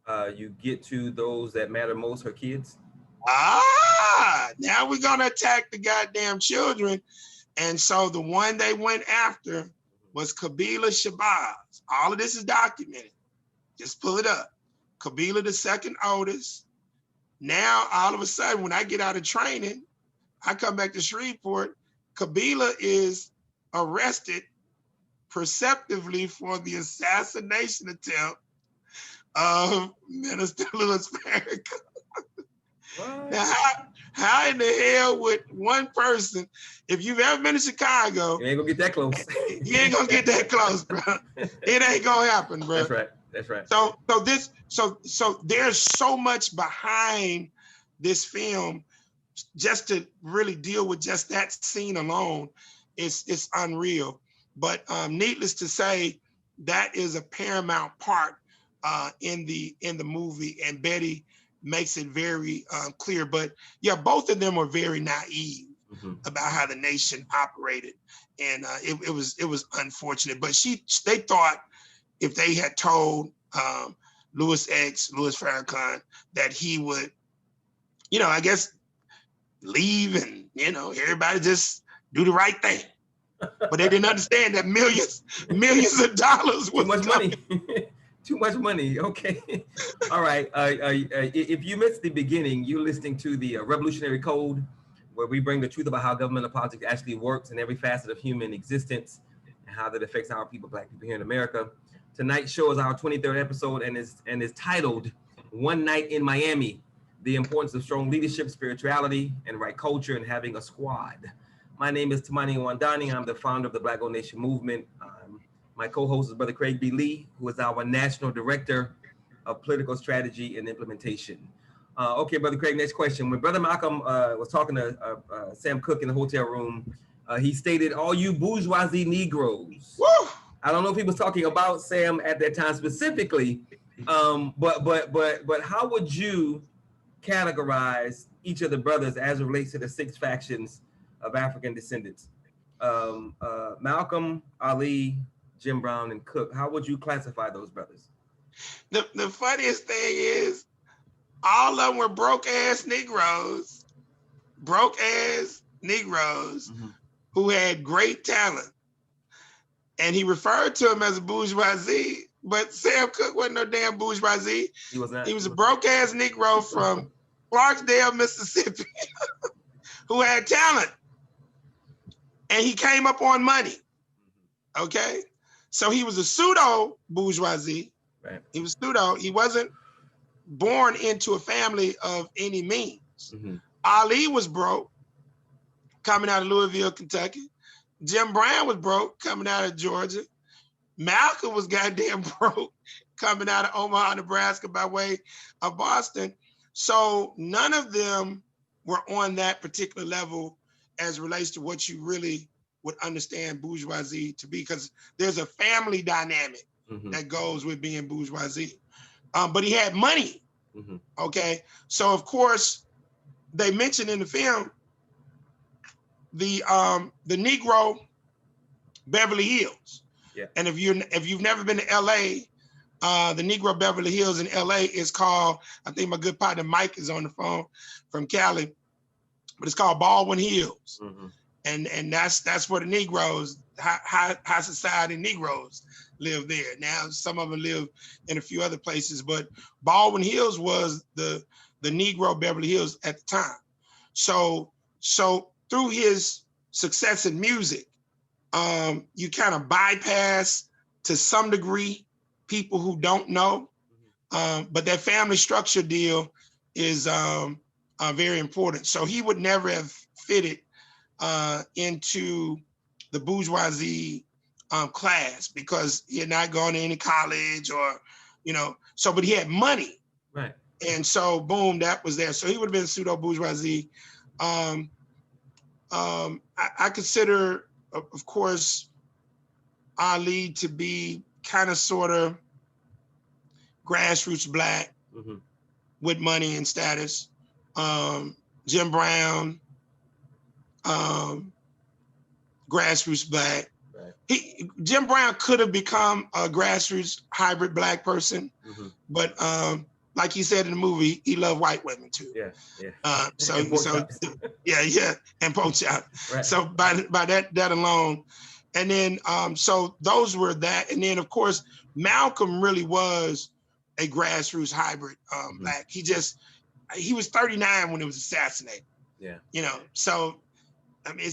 her? You get to those that matter most, her kids. Now we're gonna attack the goddamn children. And so the one they went after was Kabila Shabazz. All of this is documented. Just pull it up. Kabila, the second oldest. Now, all of a sudden, when I get out of training, I come back to Shreveport, Kabila is arrested perceptively for the assassination attempt of Minister Louis Farrakhan. Now, how in the hell would one person, if you've ever been to Chicago, you ain't gonna get that close. You ain't gonna get that close, bro. It ain't gonna happen, bro. That's right. That's right. So there's so much behind this film just to really deal with just that scene alone. It's unreal. But needless to say, that is a paramount part in the movie, and Betty makes it very clear. But yeah, both of them were very naive about how the nation operated, and it was unfortunate. But they thought if they had told Louis Farrakhan, that he would, I guess, leave and everybody just do the right thing. But they didn't understand that millions of dollars was too much money. Too much money. Okay. All right. If you missed the beginning, you're listening to the Revolutionary Code, where we bring the truth about how governmental politics actually works in every facet of human existence and how that affects our people, Black people here in America. Tonight's show is our 23rd episode and is titled One Night in Miami, the importance of strong leadership, spirituality, and right culture, and having a squad. My name is Tamani Wandani. I'm the founder of the Black Gold Nation Movement. My co-host is Brother Craig B. Lee, who is our National Director of Political Strategy and Implementation. Okay, Brother Craig, next question. When Brother Malcolm was talking to Sam Cooke in the hotel room, he stated, all you bourgeoisie Negroes. Woo! I don't know if he was talking about Sam at that time specifically, but how would you categorize each of the brothers as it relates to the 6 factions of African descendants? Malcolm, Ali, Jim Brown, and Cook. How would you classify those brothers? The funniest thing is, all of them were broke-ass Negroes who had great talent. And he referred to him as a bourgeoisie, but Sam Cooke wasn't no damn bourgeoisie. He was not. He was a broke-ass Negro from Clarksdale, Mississippi, who had talent. And he came up on money, okay? So he was a pseudo bourgeoisie. Right. He was pseudo. He wasn't born into a family of any means. Ali was broke, coming out of Louisville, Kentucky. Jim Brown was broke, coming out of Georgia. Malcolm was goddamn broke, coming out of Omaha, Nebraska by way of Boston. So none of them were on that particular level as relates to what you really would understand bourgeoisie to be, because there's a family dynamic that goes with being bourgeoisie. But he had money. Okay. So of course, they mentioned in the film the Negro Beverly Hills. Yeah. And if you've never been to LA, the Negro Beverly Hills in LA is called, I think my good partner Mike is on the phone from Cali, but it's called Baldwin Hills. And that's where the Negroes, high society Negroes live there. Now some of them live in a few other places, but Baldwin Hills was the Negro Beverly Hills at the time. So through his success in music, you kind of bypass to some degree people who don't know, but that family structure deal is very important. So he would never have fitted into the bourgeoisie class because he had not gone to any college or, so, but he had money. Right. And so boom, that was there. So he would have been pseudo bourgeoisie. I consider, of course, Ali to be kind of sort of grassroots Black with money and status. Jim Brown, grassroots Black. Right. Jim Brown could have become a grassroots hybrid Black person, but like he said in the movie, he loved white women too. Yeah. And pork chop. Right. So by that alone, and then so those were that, and then of course Malcolm really was a grassroots hybrid Black. He was 39 when he was assassinated. Yeah. So I mean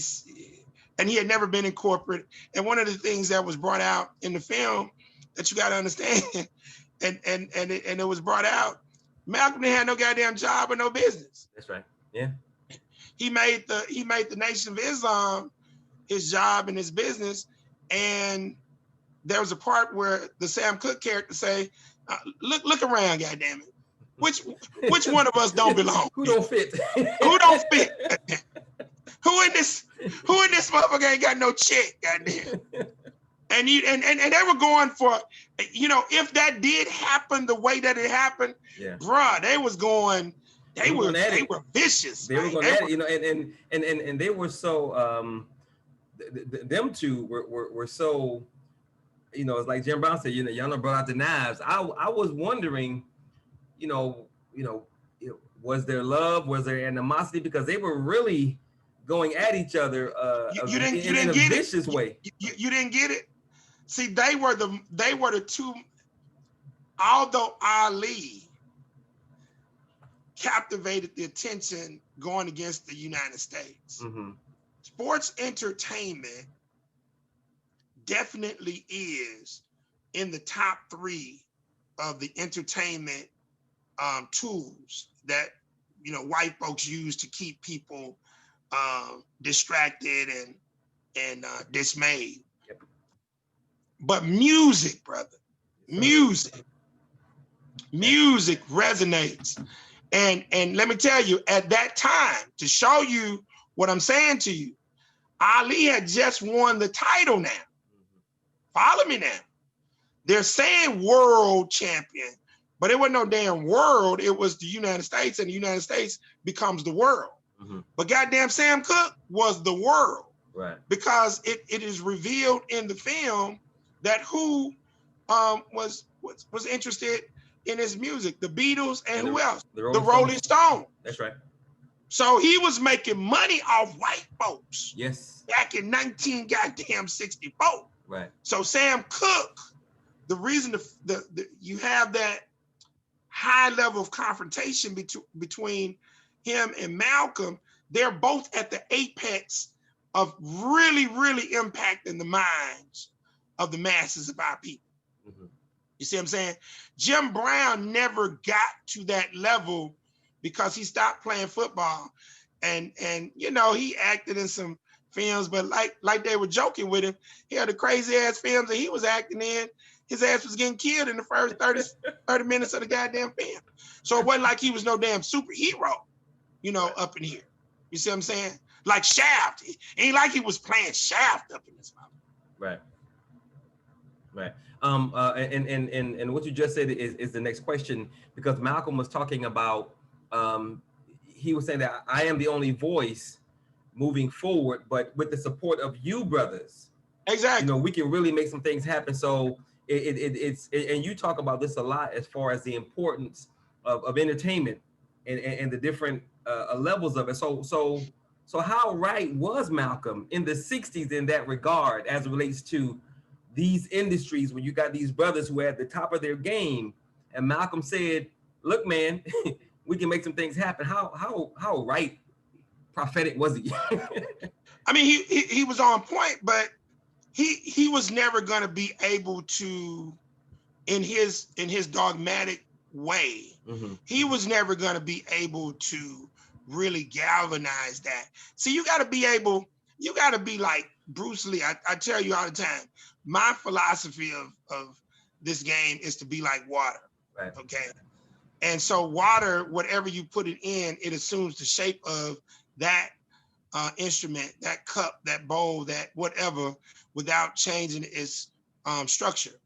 and he had never been in corporate. And one of the things that was brought out in the film that you got to understand, and it was brought out, Malcolm didn't have no goddamn job or no business. That's right. Yeah. He made the Nation of Islam his job and his business. And there was a part where the Sam Cooke character say, look around, goddamn it. Which one of us don't belong? Who don't fit? Who don't fit? Who in this motherfucker ain't got no check, goddamn. And they were going for, if that did happen the way that it happened, bruh, they were vicious. They were going at it, and they were so them two were so, it's like Jim Brown said, y'all done brought out the knives. I was wondering, was there love? Was there animosity? Because they were really going at each other in a vicious way. You didn't get it? See, they were the two, although Ali captivated the attention going against the United States. Sports entertainment definitely is in the top 3 of the entertainment tools that white folks use to keep people distracted and dismayed. Yep. But music, brother, music resonates. And let me tell you, at that time, to show you what I'm saying to you, Ali had just won the title now. Follow me now. They're saying world champion, but it wasn't no damn world. It was the United States, and the United States becomes the world. But goddamn, Sam Cooke was the world. Right. Because it is revealed in the film that who was interested in his music, the Beatles and who else? The Rolling Stones. That's right. So he was making money off white folks. Yes. Back in 1964. Right. So Sam Cooke, the reason you have that high level of confrontation between him and Malcolm, they're both at the apex of really, really impacting the minds of the masses of our people. You see what I'm saying? Jim Brown never got to that level because he stopped playing football. And he acted in some films, but like they were joking with him, he had the crazy ass films that he was acting in. his ass was getting killed in the first 30 minutes of the goddamn film. So it wasn't like he was no damn superhero, you know, up in here. You see what I'm saying? Like Shaft. It ain't like he was playing Shaft up in this movie. Right. And what you just said is the next question, because Malcolm was talking about, he was saying that I am the only voice moving forward, but with the support of you brothers, Exactly. you know, we can really make some things happen. So it's and you talk about this a lot as far as the importance of entertainment and the different levels of it. So how right was Malcolm in the 60s in that regard as it relates to these industries where you got these brothers who are at the top of their game, and Malcolm said, look, man, we can make some things happen. How right prophetic was he? I mean, he was on point, but he was never going to be able to, in his dogmatic way, he was never going to be able to really galvanize that. See, you got to be like Bruce Lee. I tell you all the time, my philosophy of this game is to be like water. Right. Okay. And so water, whatever you put it in, it assumes the shape of that instrument, that cup, that bowl, that whatever, without changing its structure.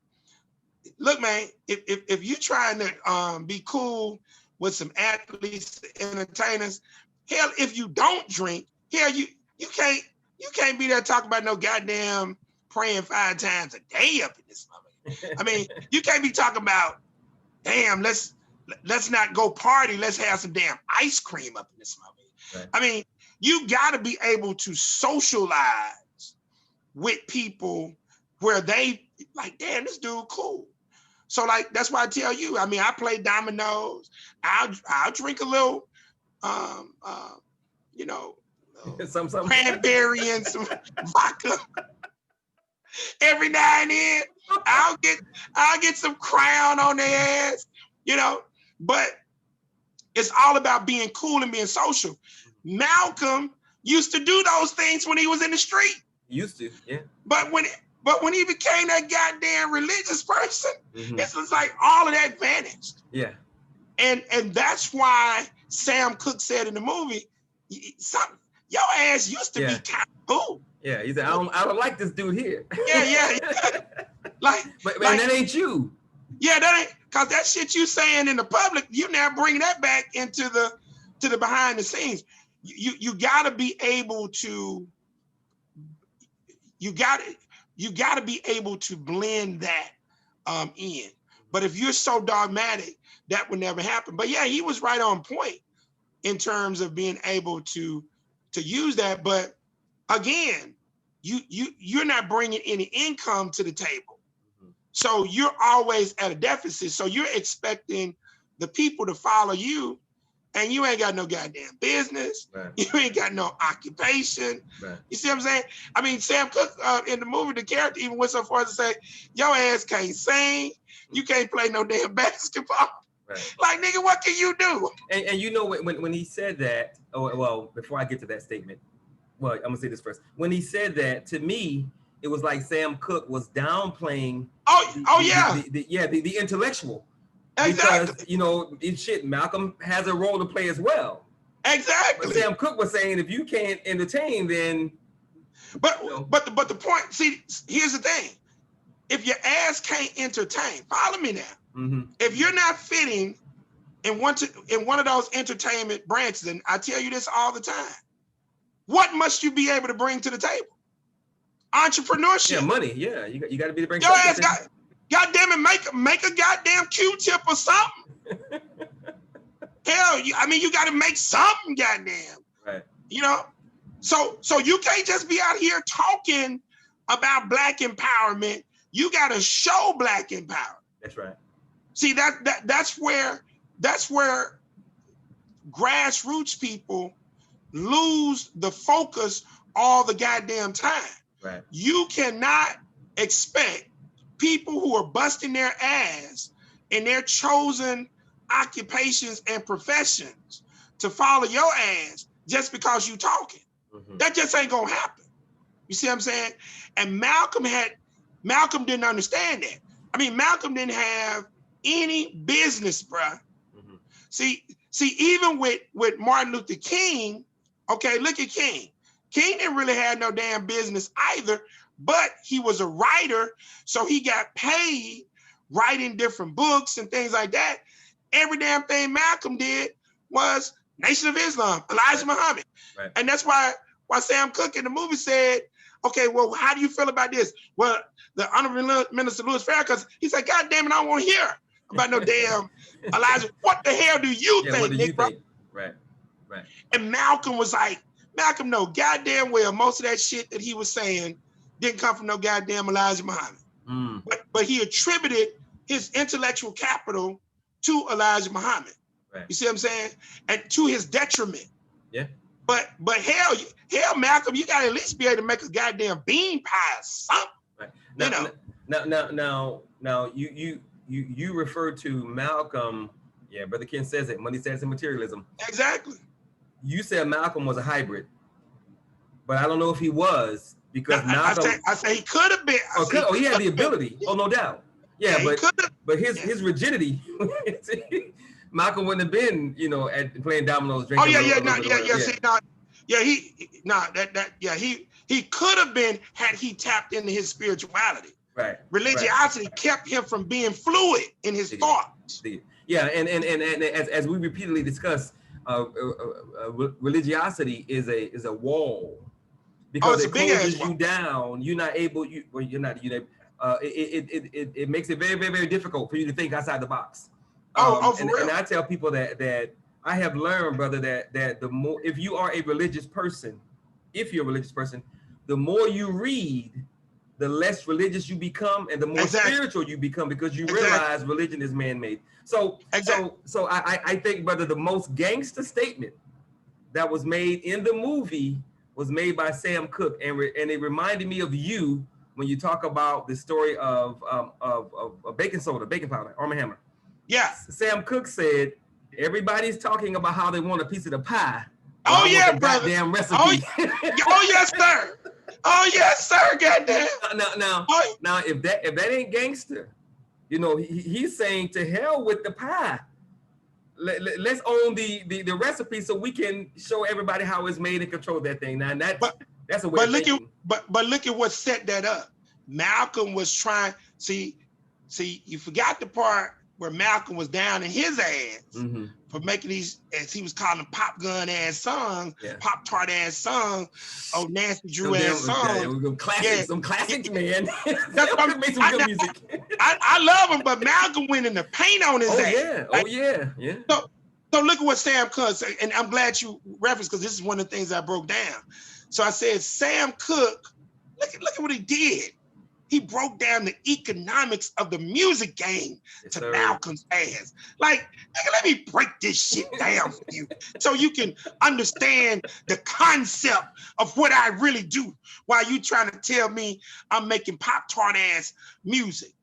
Look, man, if you're trying to be cool with some athletes, entertainers, hell, if you don't drink, hell, you can't be there talking about no goddamn praying 5 times a day up in this moment. I mean, you can't be talking about, damn, let's not go party, let's have some damn ice cream up in this moment. Right. I mean, you got to be able to socialize with people where they like, damn, this dude cool. So like, that's why I tell you, I mean, I play dominoes. I'll drink a little, you know, some cranberry and some vodka. Every now and then, I'll get some Crown on their ass, you know. But it's all about being cool and being social. Malcolm used to do those things when he was in the street. Used to, yeah. But when he became that goddamn religious person, it's just like all of that vanished. Yeah. And that's why Sam Cooke said in the movie, your ass used to be kind of cool. Yeah, he said, I don't like this dude here. Yeah. But that ain't you. Yeah, that ain't, cause that shit you saying in the public, you now bring that back into the behind the scenes. You gotta be able to, you gotta be able to blend that in. But if you're so dogmatic, that would never happen. But yeah, he was right on point in terms of being able to use that. But again, you're not bringing any income to the table. So you're always at a deficit. So you're expecting the people to follow you, and you ain't got no goddamn business. Right. You ain't got no occupation. Right. You see what I'm saying? I mean, Sam Cooke in the movie, the character even went so far as to say, your ass can't sing. You can't play no damn basketball. Right. Like, nigga, what can you do? And you know, when he said that, well, before I get to that statement, well, I'm gonna say this first. When he said that, to me, it was like Sam Cooke was downplaying the intellectual. Exactly. Because, you know, Malcolm has a role to play as well. Exactly. But Sam Cooke was saying, if you can't entertain, then. But the point, see, here's the thing. If your ass can't entertain, follow me now. If you're not fitting in one of those entertainment branches, and I tell you this all the time, what must you be able to bring to the table? Entrepreneurship. Yeah, money. Yeah, you got to be able to bring. Your ass God damn it, make a goddamn Q-tip or something. Hell, you got to make something, goddamn. Right. You know, so you can't just be out here talking about Black empowerment. You got to show Black empowerment. That's right. See, that's where grassroots people lose the focus all the goddamn time. Right. You cannot expect people who are busting their ass in their chosen occupations and professions to follow your ass just because you talking. That just ain't gonna happen. You see what I'm saying? And Malcolm didn't understand that. I mean, Malcolm didn't have any business, bruh. Mhm. See, even with Martin Luther King, okay, look at King. King didn't really have no damn business either, but he was a writer, so he got paid writing different books and things like that. Every damn thing Malcolm did was Nation of Islam, Elijah Muhammad. Right. And that's why Sam Cooke in the movie said, okay, well, how do you feel about this? Well, the Honorable Minister Louis Farrakhan, he said, God damn it, I don't want to hear about no damn Elijah. What the hell do you think, What do you Nick, bro? think? Right. And Malcolm was like, Malcolm, no, goddamn well, most of that shit that he was saying didn't come from no goddamn Elijah Muhammad. Mm. But he attributed his intellectual capital to Elijah Muhammad. Right. You see what I'm saying? And to his detriment. Yeah. But hell, Malcolm, you gotta at least be able to make a goddamn bean pie or something. Right. Now, you refer to Malcolm. Yeah, Brother Ken says it. Money, status, and materialism. Exactly. You said Malcolm was a hybrid, but I don't know if he was because Malcolm. I say he could have been. He had the ability. Oh, no doubt. Yeah, but his rigidity. Malcolm wouldn't have been, at playing dominoes, drinking. He could have been had he tapped into his spirituality. Right. Religiosity kept him from being fluid in his thoughts. Yeah, and as we repeatedly discuss, religiosity is a wall because it closes you down. You're not able. It makes it very, very, very difficult for you to think outside the box. And I tell people that I have learned, brother, that the more, if you're a religious person, the more you read, the less religious you become, and the more spiritual you become, because you realize religion is man-made. So I think, brother, the most gangster statement that was made in the movie was made by Sam Cooke, and it reminded me of you when you talk about the story of baking powder, Arm & Hammer. Yeah. Sam Cooke said, everybody's talking about how they want a piece of the pie. Oh yeah, brother. Goddamn recipe. Oh yes, sir. Oh yes, sir. Goddamn. Now, if that ain't gangster, he's saying to hell with the pie. Let's own the recipe so we can show everybody how it's made and control that thing. Now that's a way. But look at what set that up. Malcolm was trying. See, you forgot the part where Malcolm was down in his ass for making these, as he was calling them, pop gun ass songs, pop tart ass songs, Nancy Drew ass songs. Some classics, man. That's what made some good music. I love him, but Malcolm went in the paint on his ass. Yeah. So look at what Sam Cooke said, and I'm glad you referenced, because this is one of the things I broke down. So I said, Sam Cooke, look at what he did. He broke down the economics of the music game to Malcolm's ass. Like, nigga, let me break this shit down for you so you can understand the concept of what I really do while you trying to tell me I'm making Pop-Tart ass music.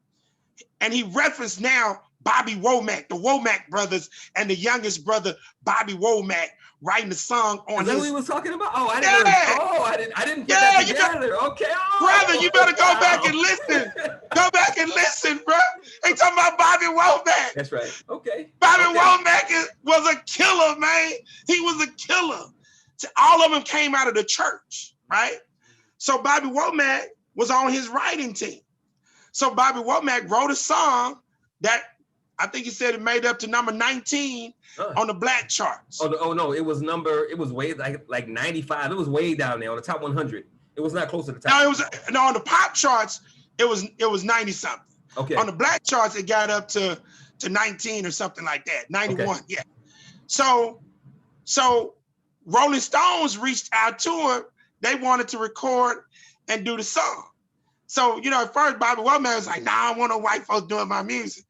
And he referenced now Bobby Womack, the Womack brothers, and the youngest brother, Bobby Womack, writing the song on. Is that what he was talking about? I didn't put that together. Okay. Brother, you better go back and listen. Go back and listen, bro. They talking about Bobby Womack. That's right. Okay. Bobby Womack was a killer, man. He was a killer. All of them came out of the church, right? So Bobby Womack was on his writing team. So Bobby Womack wrote a song that I think he said it made up to number 19 on the black charts. Oh no, it was way like 95. It was way down there on the top 100. It was not close to the top. No, on the pop charts, it was 90 something. Okay. On the black charts, it got up to 19 or something like that. 91, okay. Yeah. So Rolling Stones reached out to him. They wanted to record and do the song. So, at first Bobby Womack was like, nah, I don't want no white folks doing my music.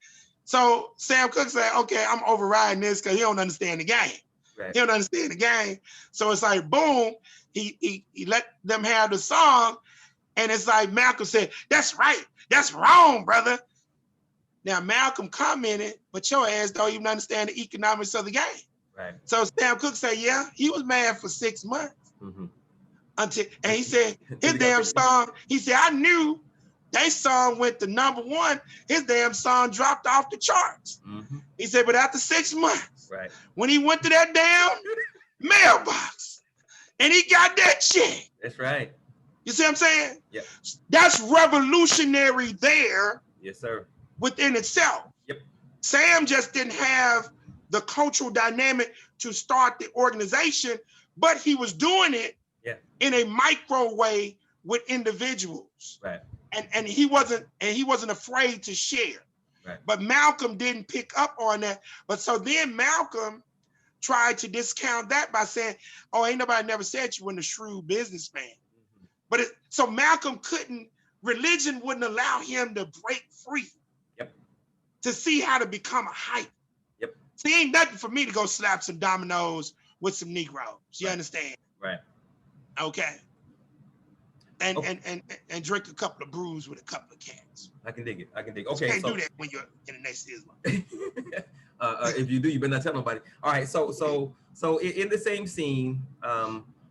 So Sam Cooke said, okay, I'm overriding this because he don't understand the game. Right. He don't understand the game. So it's like, boom, he let them have the song. And it's like Malcolm said, that's right. That's wrong, brother. Now Malcolm commented, but your ass don't even understand the economics of the game. Right. So Sam Cooke said, yeah, he was mad for 6 months. And he said, his damn song, he said, I knew They song went to #1. His damn song dropped off the charts. Mm-hmm. He said, but after 6 months, Right. when he went to that damn mailbox and he got that check. That's right. You see what I'm saying? Yep. That's revolutionary there. Yes, sir. Within itself. Yep. Sam just didn't have the cultural dynamic to start the organization, but he was doing it in a micro way with individuals. Right. And he wasn't afraid to share. Right. But Malcolm didn't pick up on that. But so then Malcolm tried to discount that by saying, oh, ain't nobody never said you weren't a shrewd businessman. Mm-hmm. But so Malcolm religion wouldn't allow him to break free. Yep. To see how to become a hype. Yep. See, ain't nothing for me to go slap some dominoes with some Negroes. You understand? Right. Okay. And drink a couple of brews with a couple of cats. I can dig it. Okay. You can't do that when you're in the next Islam. If you do, you better not tell nobody. All right. So in the same scene,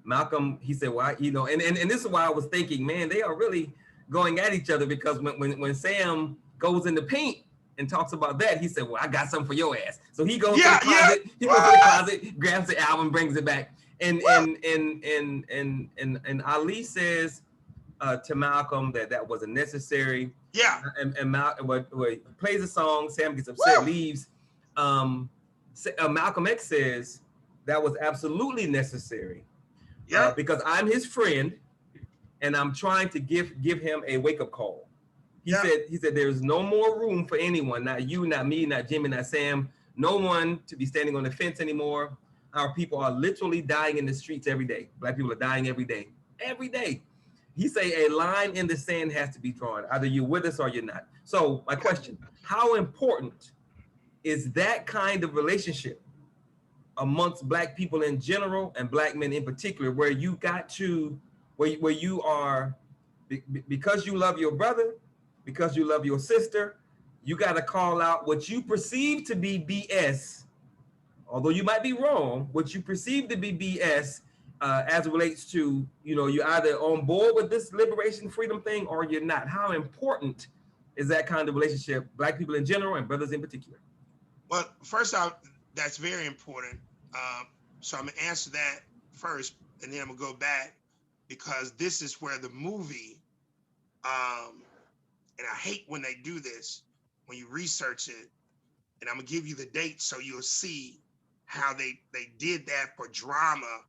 Malcolm, he said, "Why, you know?" And this is why I was thinking, man, they are really going at each other, because when Sam goes in the paint and talks about that, he said, "Well, I got something for your ass." So he goes to the closet. He goes to the closet, grabs the album, brings it back, and Ali says to Malcolm that wasn't necessary. Yeah. And Malcolm plays a song. Sam gets upset, leaves. Malcolm X says that was absolutely necessary. Yeah. Because I'm his friend, and I'm trying to give him a wake up call. He said there's no more room for anyone, not you, not me, not Jimmy, not Sam, no one to be standing on the fence anymore. Our people are literally dying in the streets every day. Black people are dying every day. Every day. He say a line in the sand has to be drawn. Either you're with us or you're not. So my question, how important is that kind of relationship amongst Black people in general and Black men in particular, where you got to, where you are, because you love your brother, because you love your sister, you got to call out what you perceive to be BS, although you might be wrong, what you perceive to be BS as it relates to, you know, you're either on board with this liberation freedom thing or you're not. How important is that kind of relationship, Black people in general and brothers in particular? Well, first off, that's very important. So I'm gonna answer that first, and then I'm gonna go back, because this is where the movie, and I hate when they do this, when you research it, and I'm gonna give you the date so you'll see how they did that for drama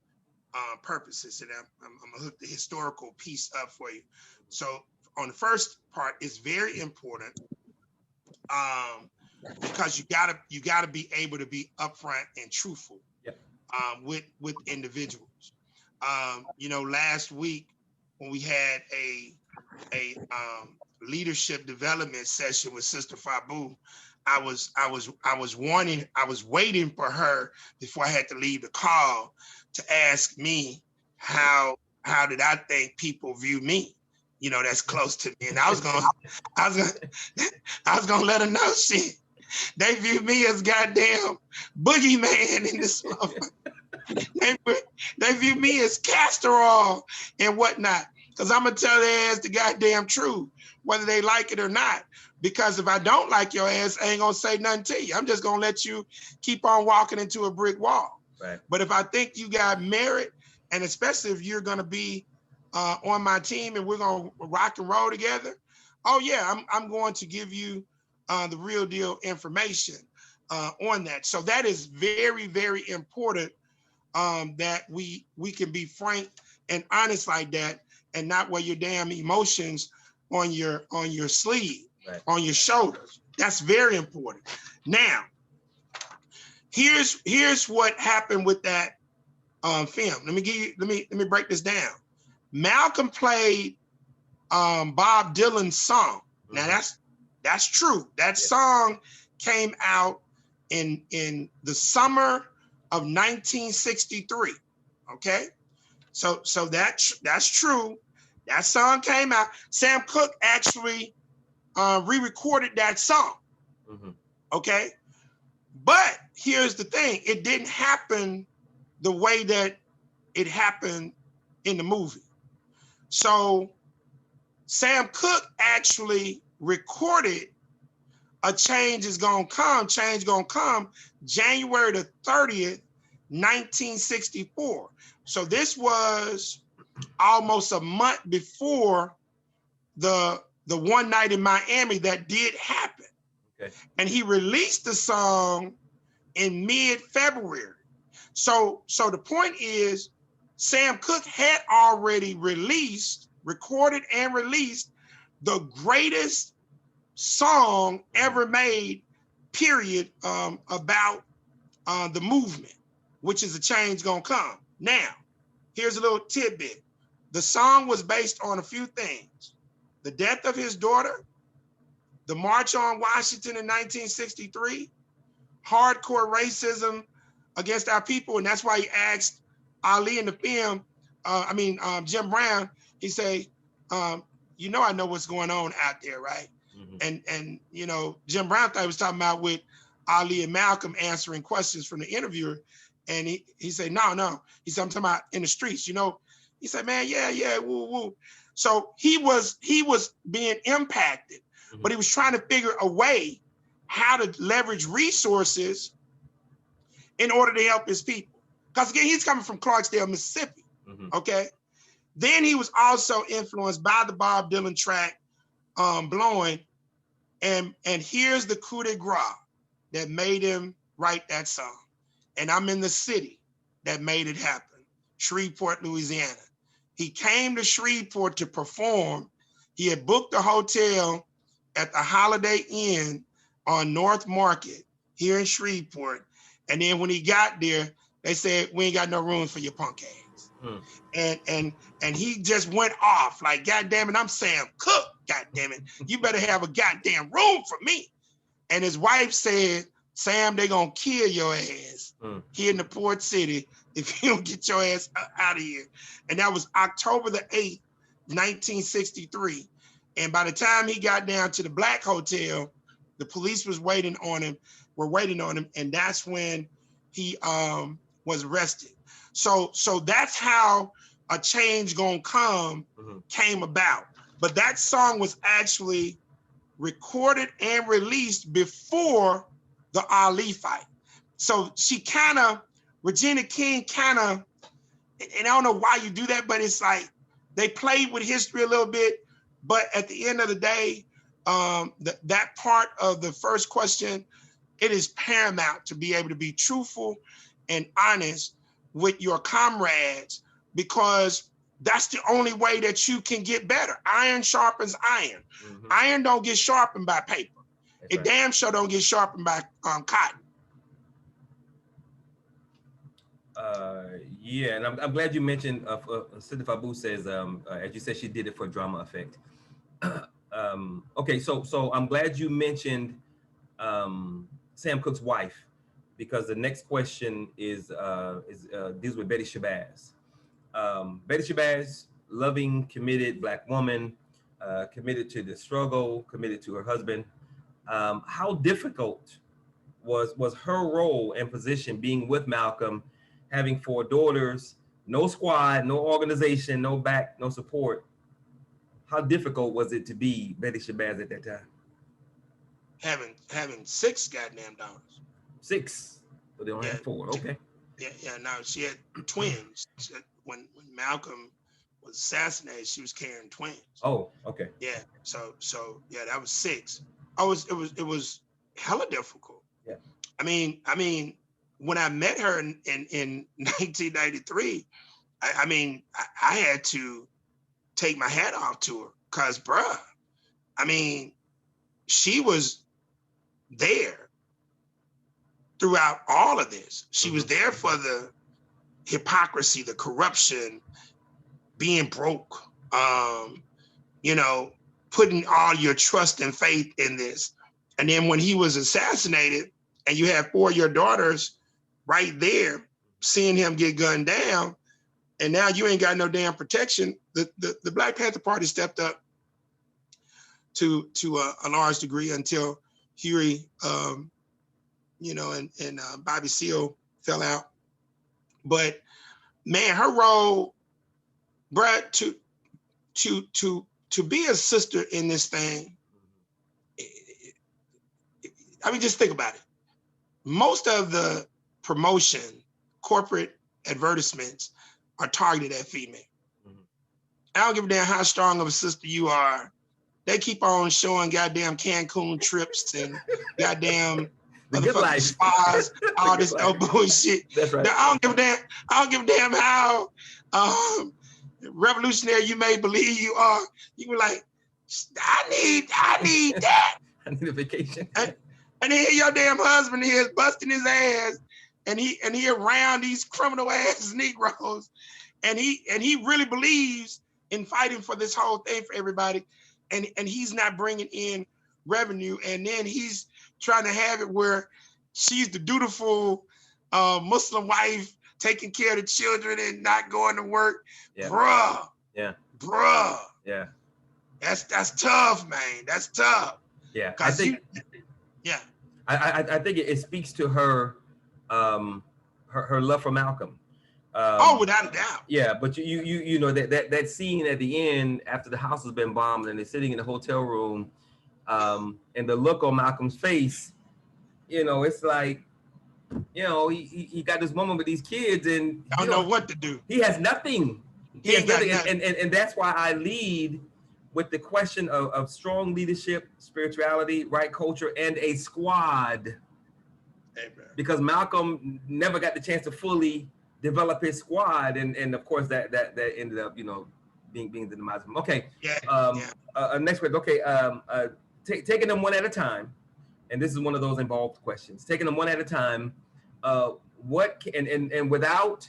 purposes. And I'm gonna hook the historical piece up for you. So on the first part, it's very important because you gotta be able to be upfront and truthful with individuals. You know, last week when we had a leadership development session with Sister Fabu, I was waiting for her before I had to leave the call to ask me how did I think people view me, you know, that's close to me. And I was gonna let her know shit. They view me as goddamn boogeyman in this motherfucker. They view me as castor oil and whatnot. Because I'm gonna tell their ass the goddamn truth, whether they like it or not. Because if I don't like your ass, I ain't gonna say nothing to you. I'm just gonna let you keep on walking into a brick wall. Right. But if I think you got merit, and especially if you're gonna be on my team and we're gonna rock and roll together, oh yeah, I'm going to give you the real deal information on that. So that is very, very important, that we can be frank and honest like that, and not wear your damn emotions on your sleeve, right, on your shoulders. That's very important. Now, here's what happened with that film. Let me break this down. Malcolm played Bob Dylan's song. Now that's true. That song came out in the summer of 1963. Okay, so that's true. That song came out. Sam Cooke actually re-recorded that song. Mm-hmm. Okay, but here's the thing: it didn't happen the way that it happened in the movie. So Sam Cooke actually recorded A Change Is Gonna Come, Change Gonna Come, January the 30th, 1964. So this was almost a month before the one night in Miami that did happen. Okay. And he released the song in mid-February. So the point is, Sam Cooke had already recorded and released the greatest song ever made, period, about the movement, which is A Change Gonna Come. Now, here's a little tidbit. The song was based on a few things: the death of his daughter, the March on Washington in 1963, hardcore racism against our people. And that's why he asked Ali in the film, Jim Brown, he say, you know, I know what's going on out there, right? Mm-hmm. And you know, Jim Brown thought he was talking about with Ali and Malcolm answering questions from the interviewer. And he said, no. He said, I'm talking about in the streets, you know. He said, man, yeah, woo, woo. So he was being impacted, mm-hmm. but he was trying to figure a way how to leverage resources in order to help his people. Because again, he's coming from Clarksdale, Mississippi, mm-hmm. okay? Then he was also influenced by the Bob Dylan track, Blowing. And here's the coup de grace that made him write that song. And I'm in the city that made it happen, Shreveport, Louisiana. He came to Shreveport to perform. He had booked a hotel at the Holiday Inn on North Market here in Shreveport. And then when he got there, they said, we ain't got no room for your punk ass. Mm. And he just went off like, God damn it, I'm Sam Cooke, God damn it. You better have a goddamn room for me. And his wife said, Sam, they gonna kill your ass here in the port city if you don't get your ass out of here. And that was October the 8th, 1963. And by the time he got down to the Black Hotel, the police were waiting on him, and that's when he was arrested. So that's how A Change Gonna Come came about. But that song was actually recorded and released before the Ali fight. So Regina King and I don't know why you do that, but it's like they played with history a little bit, but at the end of the day, that part of the first question, it is paramount to be able to be truthful and honest with your comrades, because that's the only way that you can get better. Iron sharpens iron. Mm-hmm. Iron don't get sharpened by paper. That's it right. Damn sure don't get sharpened by cotton. Yeah, and I'm glad you mentioned, Sidi Fabu says, as you said, she did it for drama effect. Okay, so I'm glad you mentioned Sam Cooke's wife, because the next question is deals with Betty Shabazz. Betty Shabazz, loving, committed Black woman, committed to the struggle, committed to her husband. How difficult was her role and position being with Malcolm, having 4 daughters, no squad, no organization, no back, no support? How difficult was it to be Betty Shabazz at that time? Having 6 goddamn daughters. 6, but they only had 4. Okay. Yeah. No, she had twins. When Malcolm was assassinated, she was carrying twins. Oh, okay. Yeah. So yeah, that was 6. It was hella difficult. Yeah. I mean, when I met her in 1993, I had to take my hat off to her, because bruh, I mean, she was there throughout all of this. She was there for the hypocrisy, the corruption, being broke, putting all your trust and faith in this. And then when he was assassinated and you have 4 of your daughters right there, seeing him get gunned down, and now you ain't got no damn protection, the Black Panther Party stepped up to a large degree until Huey, and Bobby Seale fell out. But man, her role, Brad, to to be a sister in this thing, I mean, just think about it. Most of the promotion, corporate advertisements are targeted at female. I don't give a damn how strong of a sister you are. They keep on showing goddamn Cancun trips and goddamn The good motherfucking life. spas, all The this good old bullshit. That's right. Now, I don't give a damn how revolutionary you may believe you are. You be like, I need that. I need a vacation. And then your damn husband is busting his ass, and he around these criminal ass Negroes, and he really believes in fighting for this whole thing for everybody, and he's not bringing in revenue, and then he's trying to have it where she's the dutiful Muslim wife taking care of the children and not going to work. Yeah. Bruh. Yeah. That's tough, man. That's tough. Yeah. I think it speaks to her her love for Malcolm. Without a doubt. Yeah, but you know that scene at the end after the house has been bombed and they're sitting in the hotel room, and the look on Malcolm's face, you know, it's like, you know, he got this moment with these kids and I don't know what to do. He has nothing. He ain't got nothing. And that's why I lead with the question of strong leadership, spirituality, right culture, and a squad. Amen. Because Malcolm never got the chance to fully develop his squad, and of course that ended up, you know, being the demise of him. Okay. Next question. Okay. Taking them one at a time, and this is one of those involved questions. Taking them one at a time. What can, and without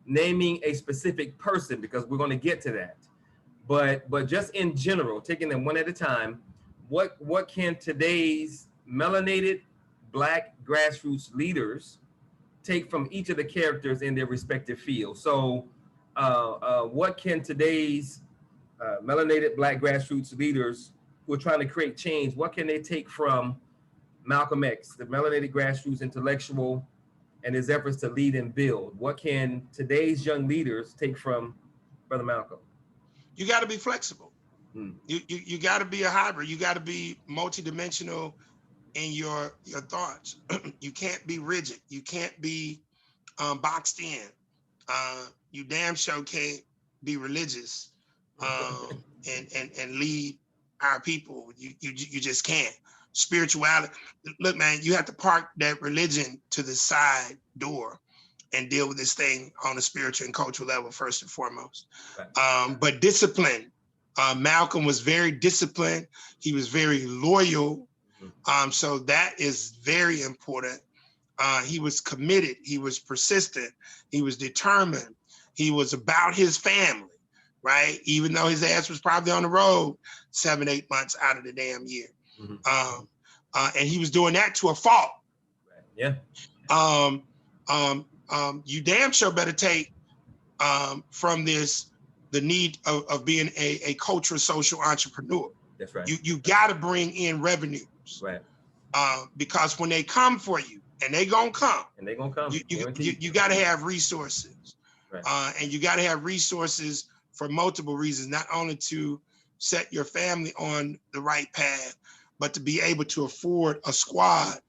naming a specific person, because we're going to get to that, but just in general, taking them one at a time. What can today's melanated Black grassroots leaders take from each of the characters in their respective fields? So what can today's melanated Black grassroots leaders who are trying to create change, what can they take from Malcolm X, the melanated grassroots intellectual, and his efforts to lead and build? What can today's young leaders take from Brother Malcolm? You got to be flexible. You got to be a hybrid. You got to be multidimensional in your thoughts. You can't be rigid. You can't be boxed in. You damn sure can't be religious and lead our people. You just can't. Spirituality. Look, man, you have to park that religion to the side door and deal with this thing on a spiritual and cultural level first and foremost. Right. But discipline. Malcolm was very disciplined. He was very loyal. So that is very important. He was committed. He was persistent. He was determined. He was about his family, right? Even though his ass was probably on the road 7-8 months out of the damn year. And he was doing that to a fault. Yeah. You damn sure better take from this the need of being a cultural social entrepreneur. That's right. You got to bring in revenues. Right. Because when they come for you, and they gonna come, you got to have resources. Right. And you got to have resources for multiple reasons, not only to set your family on the right path, but to be able to afford a squad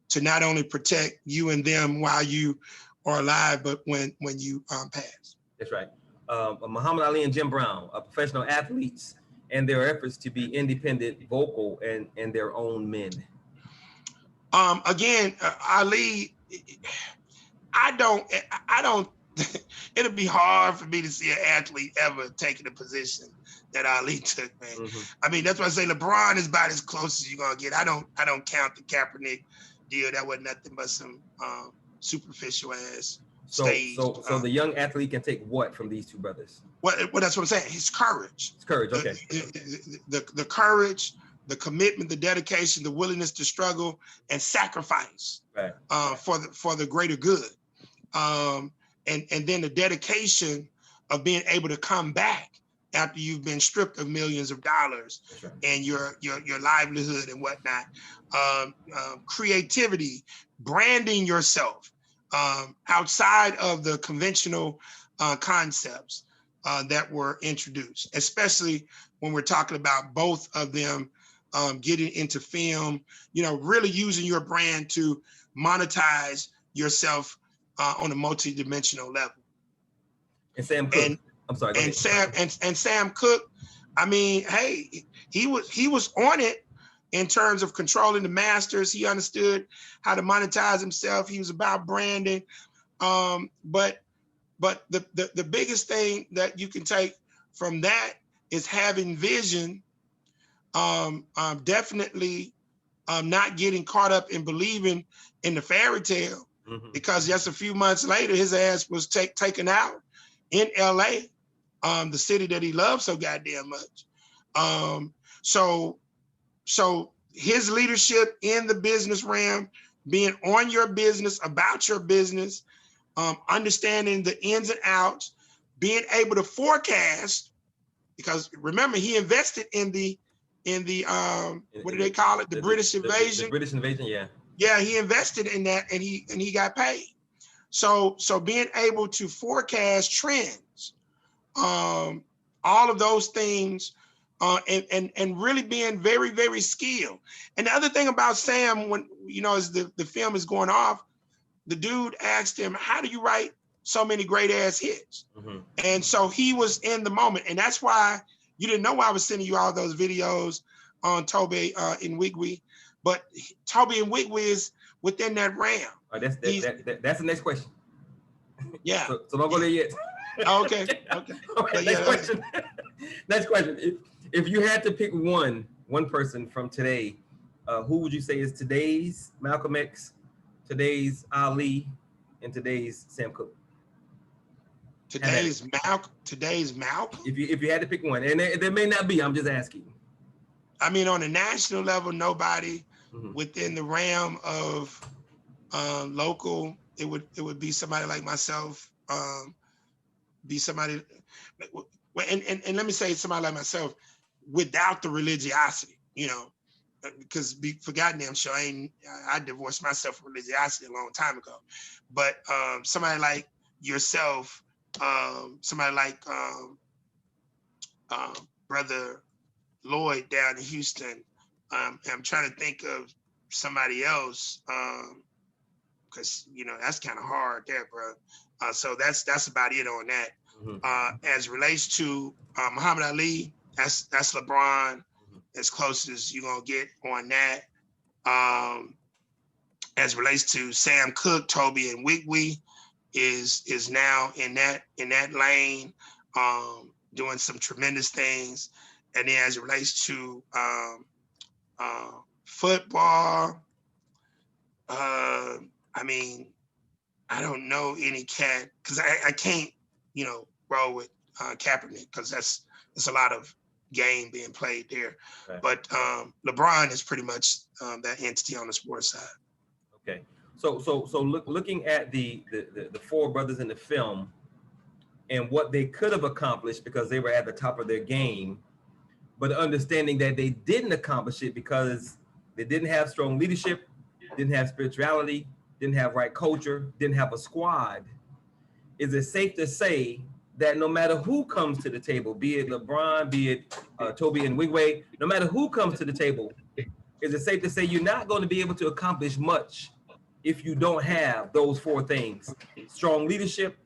to not only protect you and them while you are alive, but when you pass. That's right. Muhammad Ali and Jim Brown are professional athletes and their efforts to be independent, vocal, and their own men. Again, Ali, I don't, it'll be hard for me to see an athlete ever taking a position that Ali took, man. I mean, that's why I say LeBron is about as close as you're gonna get. I don't count the Kaepernick deal. That was nothing but some superficial ass stage. So the young athlete can take what from these two brothers? Well, that's what I'm saying. His courage. His courage, okay. The courage, the commitment, the dedication, the willingness to struggle and sacrifice, right. For the greater good. And then the dedication of being able to come back after you've been stripped of millions of dollars, right. And your livelihood and whatnot. Creativity, branding yourself outside of the conventional concepts. that were introduced, especially when we're talking about both of them getting into film, really using your brand to monetize yourself on a multi-dimensional level. And Sam Cooke. I'm sorry. Go ahead. Sam Cooke, I mean, hey, he was on it in terms of controlling the masters. He understood how to monetize himself. He was about branding. But the biggest thing that you can take from that is having vision. Definitely not getting caught up in believing in the fairy tale, because just a few months later, his ass was taken out in LA, the city that he loves so goddamn much. So his leadership in the business realm, being on your business, about your business, understanding the ins and outs, being able to forecast, because remember, he invested in the what do they call it? The British invasion. The British invasion, yeah. Yeah, he invested in that, and he got paid. So being able to forecast trends, all of those things, and really being very, very skilled. And the other thing about Sam, when as the film is going off, the dude asked him, "How do you write so many great ass hits?" And so he was in the moment, and that's why you didn't know why I was sending you all those videos on Tobe Nwigwe, but Tobe Nwigwe is within that realm. That's the next question. Yeah. So don't go there yet. Okay. Okay. Next question. Next question. If you had to pick one person from today, who would you say is today's Malcolm X, today's Ali, and today's Sam Cooke? Today's Malcolm. If you had to pick one, and there may not be, I'm just asking. I mean, on a national level, nobody. Within the realm of local, it would be somebody like myself. Be somebody, and let me say somebody like myself, without the religiosity, because for goddamn sure, I divorced myself from religiosity a long time ago. But somebody like yourself, somebody like Brother Lloyd down in Houston. I'm trying to think of somebody else, because that's kind of hard there, bro. So that's about it on that. As relates to Muhammad Ali, that's LeBron, as close as you're gonna get on that. As relates to Sam Cooke, Tobe Nwigwe is now in that lane, doing some tremendous things. And then as it relates to football, I mean, I don't know any cat, because I can't, roll with Kaepernick, because there's a lot of game being played there. Okay. But LeBron is pretty much that entity on the sports side. Okay, so looking at the four brothers in the film and what they could have accomplished because they were at the top of their game, but understanding that they didn't accomplish it because they didn't have strong leadership, didn't have spirituality, didn't have right culture, didn't have a squad. Is it safe to say that no matter who comes to the table, be it LeBron, be it Tobe Nwigwe, no matter who comes to the table, is it safe to say you're not going to be able to accomplish much if you don't have those four things: strong leadership,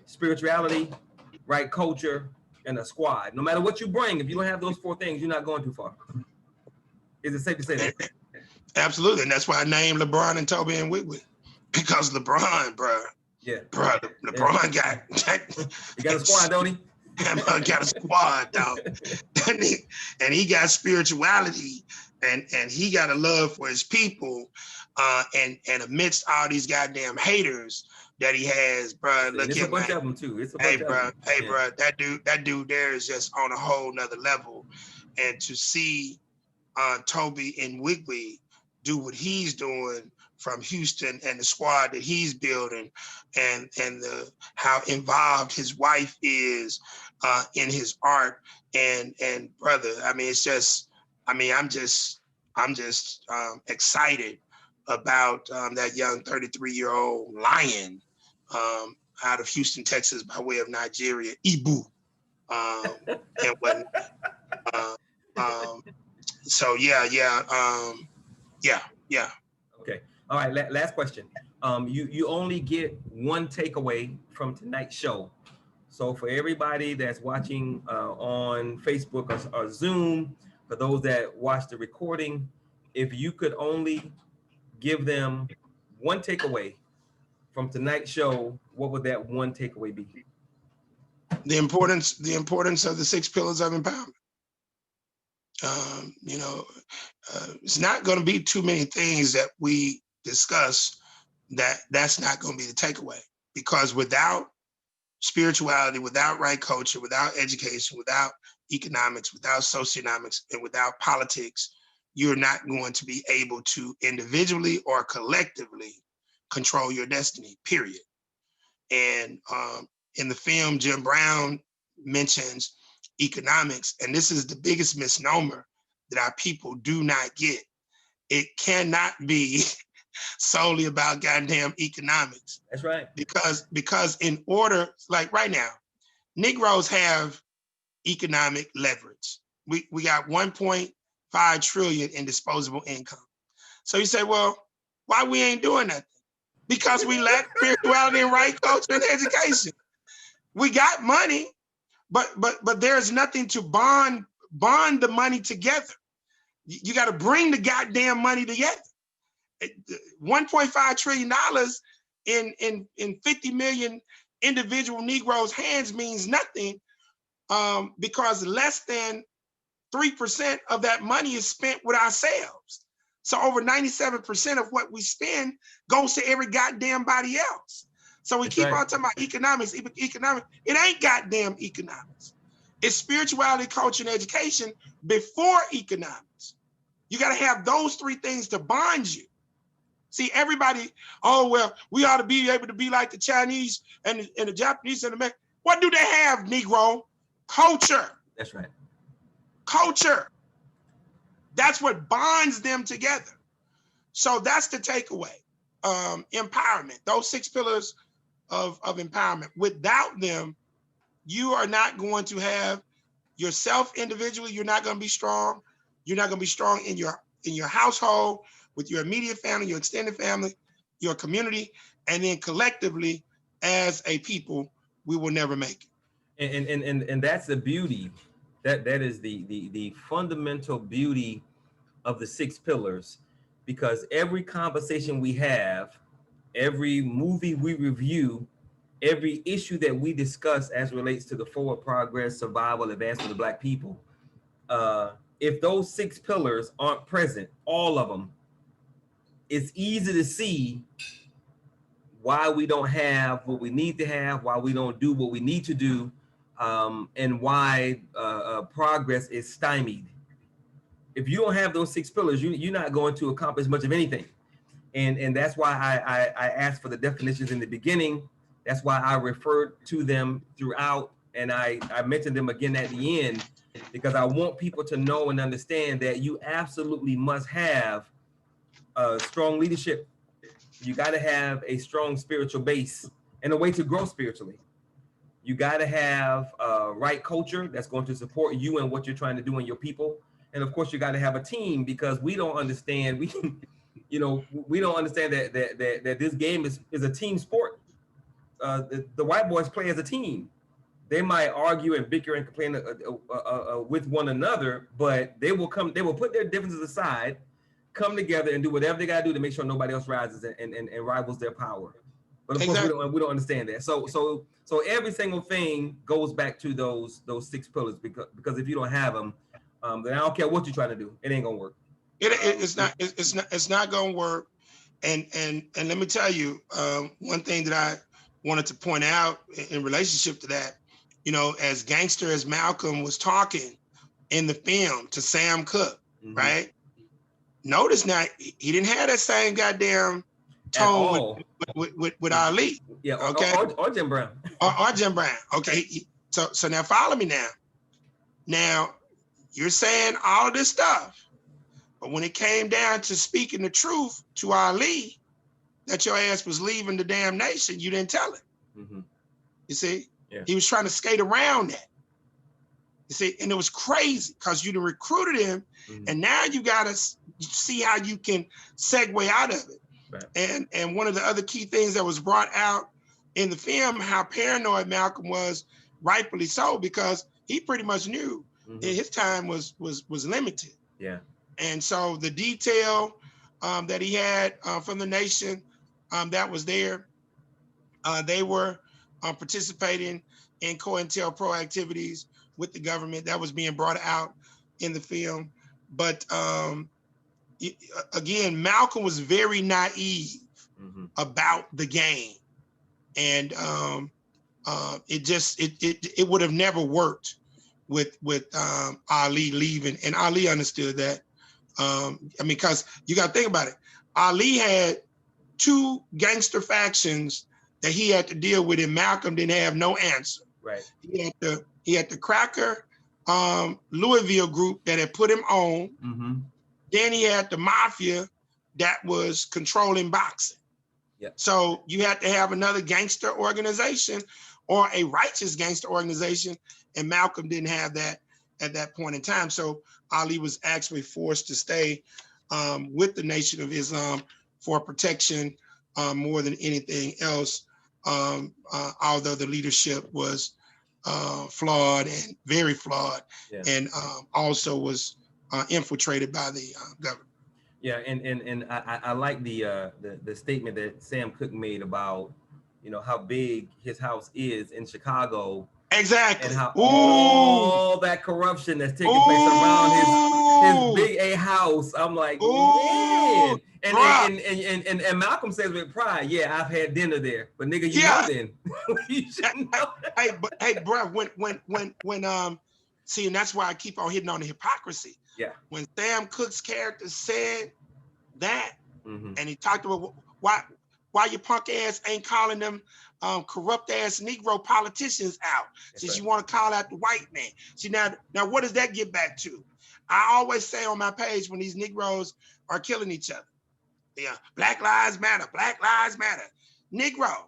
spirituality, right culture, and a squad? No matter what you bring, if you don't have those four things, you're not going too far. Is it safe to say that? Absolutely, and that's why I named LeBron and Tobe Nwigwe, because LeBron, bro. Yeah, bro. LeBron got. He got a squad, don't he? Got a squad, dog. and he got spirituality, and he got a love for his people, and amidst all these goddamn haters that he has, bro. Look, it's a bunch of them too. It's a bunch hey, bro. Of them. Hey, bro. That dude there is just on a whole nother level, and to see Tobe Nwigwe do what he's doing from Houston and the squad that he's building, and how involved his wife is in his art, and brother, I mean, it's just, I mean, I'm just excited about that young 33-year-old lion out of Houston, Texas, by way of Nigeria, Ibu. and whatnot. So yeah. Okay. All right. Last question. You only get one takeaway from tonight's show. So for everybody that's watching on Facebook or Zoom, for those that watch the recording, if you could only give them one takeaway from tonight's show, what would that one takeaway be? The importance of the 6 pillars of empowerment. It's not going to be too many things that we discuss that's not going to be the takeaway, because without spirituality, without right culture, without education, without economics, without socioeconomics, and without politics, you're not going to be able to individually or collectively control your destiny, period. And in the film, Jim Brown mentions economics, and this is the biggest misnomer that our people do not get. It cannot be solely about goddamn economics. That's right. Because in order, like right now, Negroes have economic leverage. We got 1.5 trillion in disposable income. So you say, well, why we ain't doing nothing? Because we lack spirituality and right culture and education. We got money, but there's nothing to bond the money together. You got to bring the goddamn money together. $1.5 trillion in 50 million individual Negroes' hands means nothing, because less than 3% of that money is spent with ourselves. So over 97% of what we spend goes to every goddamn body else. So we keep on talking about economics. It ain't goddamn economics. It's spirituality, culture, and education before economics. You got to have those 3 things to bond you. See, everybody, oh, well, we ought to be able to be like the Chinese and the Japanese and the Mexican. What do they have, Negro? Culture. That's right. Culture. That's what bonds them together. So that's the takeaway. Empowerment, those 6 pillars of empowerment. Without them, you are not going to have yourself individually. You're not going to be strong. You're not going to be strong in your household, with your immediate family, your extended family, your community, and then collectively as a people, we will never make it. And that's the beauty. That is the fundamental beauty of the 6 pillars, because every conversation we have, every movie we review, every issue that we discuss as relates to the forward progress, survival, advancement of Black people, if those 6 pillars aren't present, all of them, it's easy to see why we don't have what we need to have, why we don't do what we need to do, and why progress is stymied. If you don't have those 6 pillars, you're not going to accomplish much of anything. And that's why I asked for the definitions in the beginning. That's why I referred to them throughout, and I mentioned them again at the end, because I want people to know and understand that you absolutely must have strong leadership. You got to have a strong spiritual base and a way to grow spiritually. You got to have right culture that's going to support you and what you're trying to do in your people. And of course, you got to have a team, because we don't understand. We don't understand that this game is a team sport. The white boys play as a team. They might argue and bicker and complain with one another, but they will put their differences aside, come together and do whatever they gotta do to make sure nobody else rises and rivals their power. But of course, we don't understand that. So every single thing goes back to those 6 pillars, because if you don't have them, then I don't care what you're trying to do, it ain't gonna work. It's not gonna work. And let me tell you, one thing that I wanted to point out in relationship to that, as gangster as Malcolm was talking in the film to Sam Cooke, right? Notice now, he didn't have that same goddamn tone with Ali. Yeah, okay. Or Jim Brown. Or Jim Brown. Okay. So now follow me now. Now, you're saying all of this stuff, but when it came down to speaking the truth to Ali, that your ass was leaving the damn nation, you didn't tell him. You see? Yeah. He was trying to skate around that. You see, and it was crazy because you recruited him, and now you got to see how you can segue out of it. Right. And one of the other key things that was brought out in the film, how paranoid Malcolm was, rightfully so, because he pretty much knew his time was limited. Yeah. And so the detail that he had from the nation that was there, they were participating in COINTELPRO activities with the government that was being brought out in the film. But again, Malcolm was very naive about the game. And it would have never worked with Ali leaving. And Ali understood that. I mean, because you got to think about it. Ali had 2 gangster factions that he had to deal with, and Malcolm didn't have no answer. Right. He had the cracker Louisville group that had put him on. Then he had the mafia that was controlling boxing. Yep. So you had to have another gangster organization or a righteous gangster organization, and Malcolm didn't have that at that point in time. So Ali was actually forced to stay with the Nation of Islam for protection more than anything else, although the leadership was flawed and very flawed, and also was infiltrated by the government. Yeah, and I like the statement that Sam Cooke made about, how big his house is in Chicago. Exactly. And how all that corruption that's taking place around his big A house. I'm like, man. And Malcolm says with pride, yeah, I've had dinner there. But nigga, you know then. You should know. Hey, bro, when see, and that's why I keep on hitting on the hypocrisy. Yeah. When Sam Cooke's character said that, and he talked about why your punk ass ain't calling them corrupt ass Negro politicians out, since you want to call out the white man. See, now what does that get back to? I always say on my page when these Negroes are killing each other, Black Lives Matter, Black Lives Matter. Negro,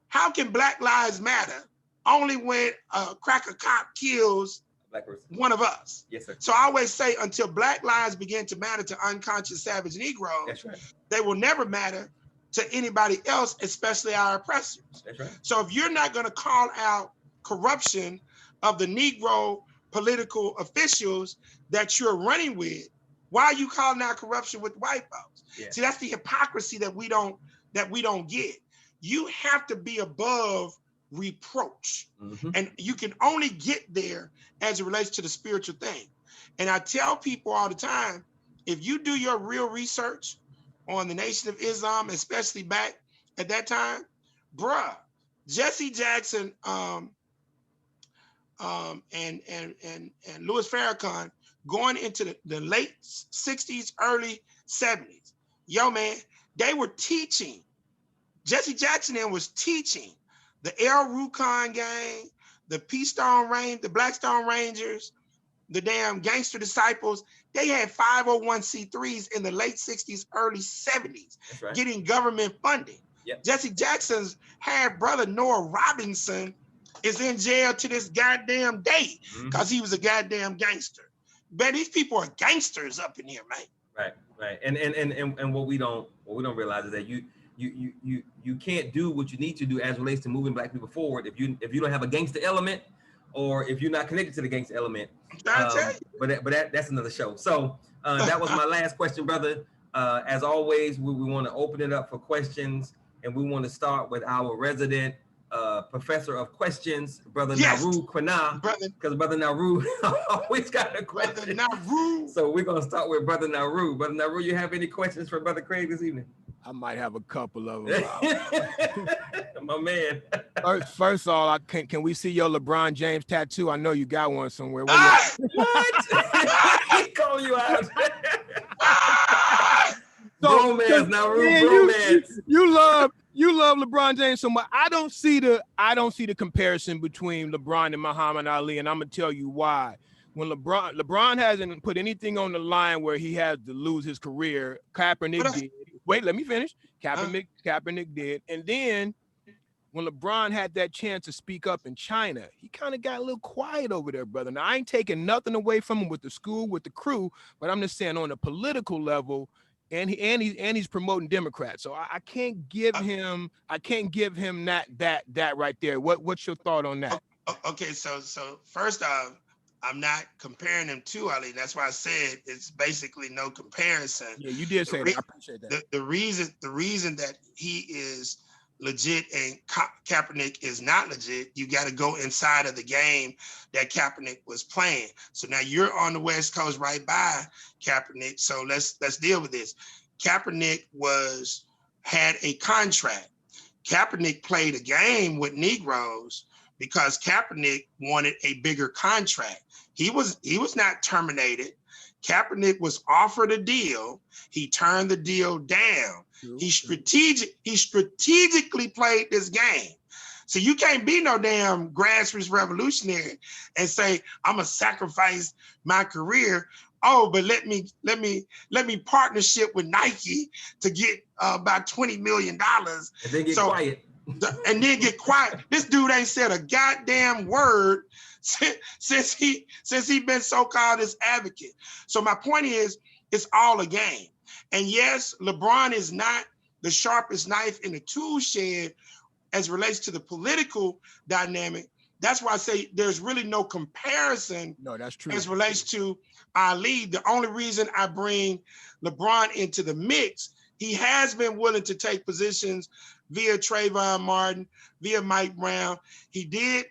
how can Black Lives Matter only when a cracker cop kills Black person, one of us? Yes, sir. So I always say, until Black lives begin to matter to unconscious savage Negroes, that's right, they will never matter to anybody else, especially our oppressors. That's right. So if you're not going to call out corruption of the Negro political officials that you're running with, why are you calling out corruption with white folks? Yeah. See, that's the hypocrisy that we don't get. You have to be above reproach. And you can only get there as it relates to the spiritual thing. And I tell people all the time, if you do your real research on the Nation of Islam, especially back at that time, bruh, Jesse Jackson and Louis Farrakhan going into the late 60s, early 70s. Yo, man, they were teaching. Jesse Jackson was teaching the El Rucon gang, the the Blackstone Rangers, the damn Gangster Disciples. They had 501c3s in the late 60s, early 70s, right, getting government funding. Yep. Jesse Jackson's half brother, Noah Robinson, is in jail to this goddamn day because he was a goddamn gangster. Man, these people are gangsters up in here, man. Right. And what we don't realize is that you can't do what you need to do as it relates to moving Black people forward if you don't have a gangster element, or if you're not connected to the gangster element. But that's another show. So that was my last question, brother. As always, we want to open it up for questions, and we want to start with our resident professor of questions, Brother Naru Quina, because Brother Naru always got a question. Brother Naru. So we're gonna start with Brother Naru. Brother Naru, you have any questions for Brother Craig this evening? I might have a couple of them. My man. First of all, can we see your LeBron James tattoo? I know you got one somewhere. What? He calling you out. Bromance, Naru, bromance. You love LeBron James so much. I don't see the comparison between LeBron and Muhammad Ali, and I'm gonna tell you why. When LeBron hasn't put anything on the line where he has to lose his career, Kaepernick did. Wait, let me finish. Kaepernick did, and then when LeBron had that chance to speak up in China, he kind of got a little quiet over there, brother. Now I ain't taking nothing away from him with the school, with the crew, but I'm just saying on a political level, and he's promoting Democrats. So I can't give him that right there. What's your thought on that? Okay, so first off, I'm not comparing him to Ali. That's why I said it's basically no comparison. Yeah, you did say that. I appreciate that. The reason that he is legit and Kaepernick is not legit, you got to go inside of the game that Kaepernick was playing. So now you're on the West Coast right by Kaepernick. So let's deal with this. Kaepernick had a contract. Kaepernick played a game with Negroes because Kaepernick wanted a bigger contract. He was not terminated. Kaepernick was offered a deal. He turned the deal down. He strategically played this game. So you can't be no damn grassroots revolutionary and say, I'm gonna sacrifice my career. Oh, but let me partnership with Nike to get about $20 million. And then get quiet. And then get quiet. This dude ain't said a goddamn word since he been so-called this advocate. So my point is, it's all a game. And yes, LeBron is not the sharpest knife in the tool shed as it relates to the political dynamic. That's why I say there's really no comparison. No, that's true. As it relates to Ali. The only reason I bring LeBron into the mix, he has been willing to take positions via Trayvon Martin, via Mike Brown. He did,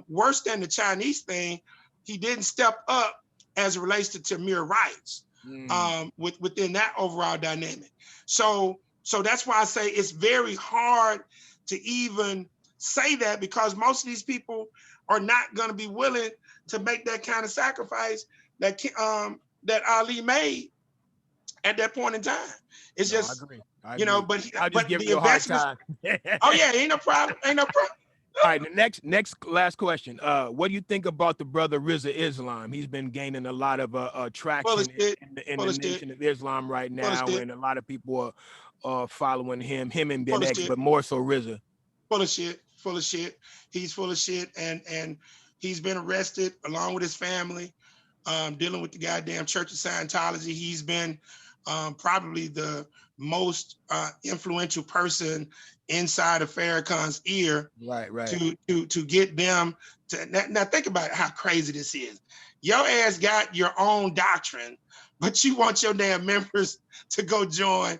worse than the Chinese thing, he didn't step up as it relates to Tamir Rice within that overall dynamic. So that's why I say it's very hard to even say that, because most of these people are not going to be willing to make that kind of sacrifice that Ali made at that point in time. It's just, I agree. But I'll just give you a hard time. Oh yeah, ain't no problem. All right, the last question. What do you think about the brother Rizza Islam? He's been gaining a lot of traction in the Nation of Islam right now, and a lot of people are following him and Ben X, but more so Rizza. Full of shit. He's full of shit, and he's been arrested along with his family, dealing with the goddamn Church of Scientology. He's been probably the most influential person inside of Farrakhan's ear, right, to get them to. Now think about how crazy this is. Your ass got your own doctrine, but you want your damn members to go join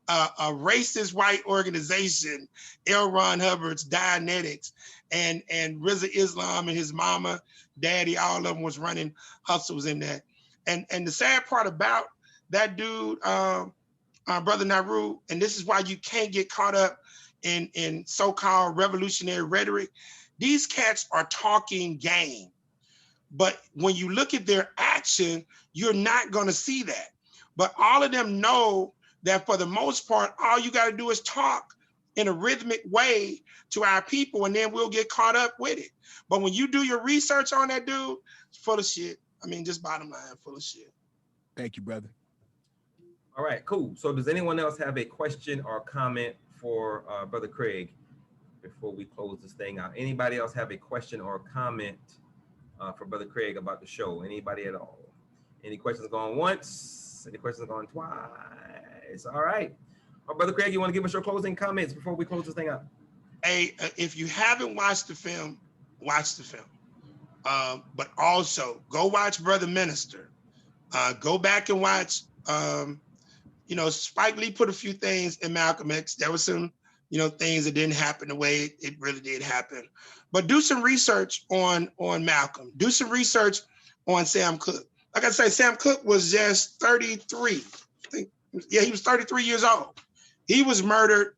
a racist white organization, L. Ron Hubbard's Dianetics, and Rizza Islam and his mama, daddy, all of them was running hustles in that. And the sad part about that dude, Brother Naru, and this is why you can't get caught up in so-called revolutionary rhetoric. These cats are talking game, but when you look at their action, you're not going to see that. But all of them know that for the most part, all you got to do is talk in a rhythmic way to our people, and then we'll get caught up with it. But when you do your research on that dude, it's full of shit. I mean, just bottom line, full of shit. Thank you, brother. All right, cool. So does anyone else have a question or comment for Brother Craig before we close this thing out? Anybody else have a question or comment for Brother Craig about the show? Anybody at all? Any questions going once? Any questions going twice? All right. Brother Craig, you want to give us your closing comments before we close this thing out? Hey, if you haven't watched the film, watch the film. But also go watch Brother Minister. Go back and watch, Spike Lee put a few things in Malcolm X. There was some, things that didn't happen the way it really did happen. But do some research on Malcolm. Do some research on Sam Cooke. Like I say, Sam Cooke was just 33. He was 33 years old. He was murdered.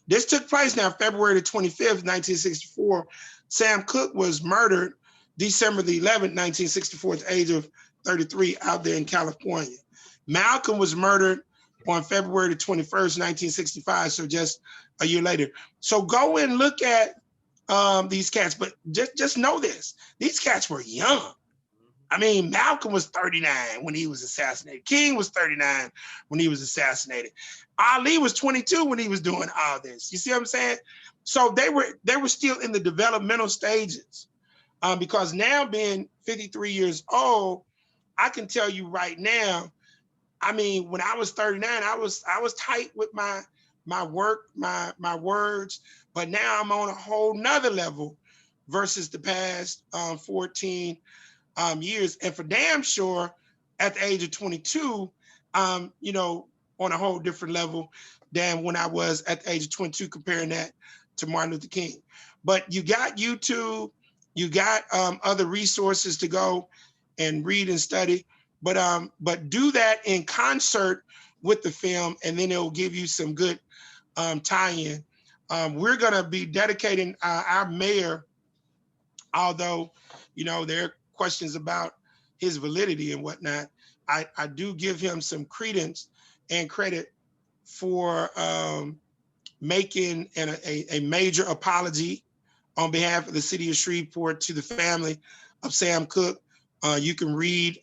This took place now February the 25th, 1964. Sam Cooke was murdered December the 11th, 1964, at the age of 33 out there in California. Malcolm was murdered on February the 21st, 1965, so just a year later. So go and look at these cats, but just know this. These cats were young. I mean, Malcolm was 39 when he was assassinated. King was 39 when he was assassinated. Ali was 22 when he was doing all this. You see what I'm saying? So they were still in the developmental stages. Because now being 53 years old, I can tell you right now, I mean, when I was 39, I was tight with my work, my words, but now I'm on a whole nother level versus the past 14 years. And for damn sure, at the age of 22, you know, on a whole different level than when I was at the age of 22, comparing that to Martin Luther King. But you got YouTube, you got other resources to go and read and study, but do that in concert with the film, and then it will give you some good tie-in. We're gonna be dedicating our mayor, although, you know, there are questions about his validity and whatnot. I do give him some credence and credit for making a major apology on behalf of the city of Shreveport to the family of Sam Cooke. You can read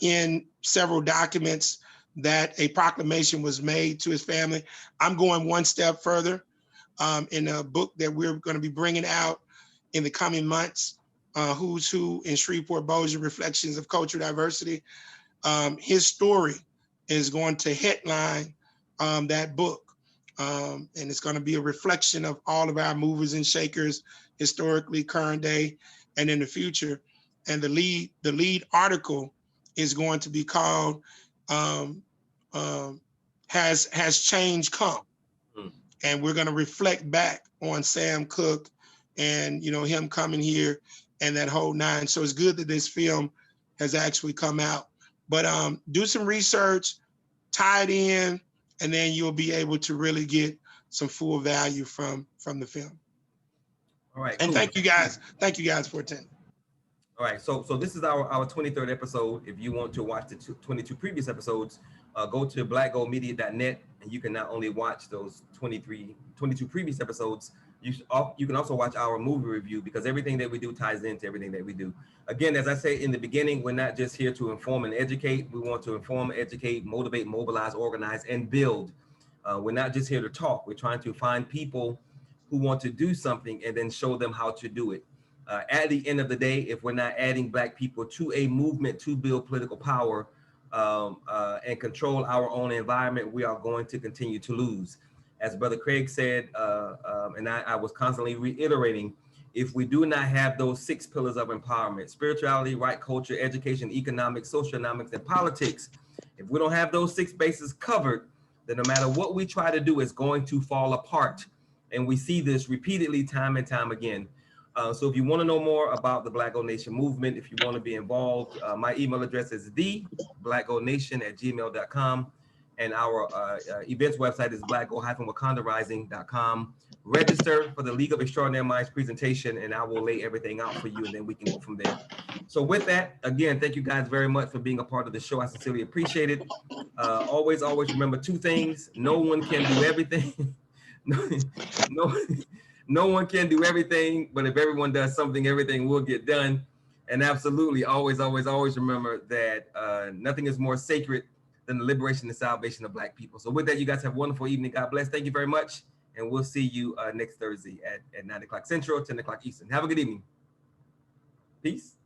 in several documents that a proclamation was made to his family. I'm going one step further in a book that we're going to be bringing out in the coming months, Who's Who in Shreveport-Bossier, Reflections of Cultural Diversity. His story is going to headline that book. And it's going to be a reflection of all of our movers and shakers, historically, current day, and in the future. And the lead article is going to be called Has Change Come? And we're going to reflect back on Sam Cooke and, you know, him coming here and that whole nine. So it's good that this film has actually come out. But do some research, tie it in, and then you'll be able to really get some full value from the film. All right. And cool. thank you guys for attending. All right, so this is our 23rd episode. If you want to watch the 22 previous episodes, go to blackgoldmedia.net, and you can not only watch those 22 previous episodes, you can also watch our movie review, because everything that we do ties into everything that we do. Again, as I say in the beginning, we're not just here to inform and educate. We want to inform, educate, motivate, mobilize, organize, and build. We're not just here to talk. We're trying to find people who want to do something and then show them how to do it. At the end of the day, if we're not adding Black people to a movement to build political power and control our own environment, we are going to continue to lose. As Brother Craig said, and I was constantly reiterating, if we do not have those 6 pillars of empowerment, spirituality, right culture, education, economics, socioeconomics, and politics, if we don't have those 6 bases covered, then no matter what we try to do, it's going to fall apart. And we see this repeatedly time and time again. So if you want to know more about the Black Gold Nation movement, if you want to be involved, my email address is theblackgoldnation@gmail.com. And our events website is blackgold-wakandarising.com. Register for the League of Extraordinary Minds presentation, and I will lay everything out for you, and then we can go from there. So with that, again, thank you guys very much for being a part of the show. I sincerely appreciate it. Always remember 2 things. No one can do everything. No one can do everything, but if everyone does something, everything will get done. And absolutely, always remember that nothing is more sacred than the liberation and salvation of Black people. So with that, you guys have a wonderful evening. God bless. Thank you very much. And we'll see you next Thursday at 9 o'clock Central, 10 o'clock Eastern. Have a good evening. Peace.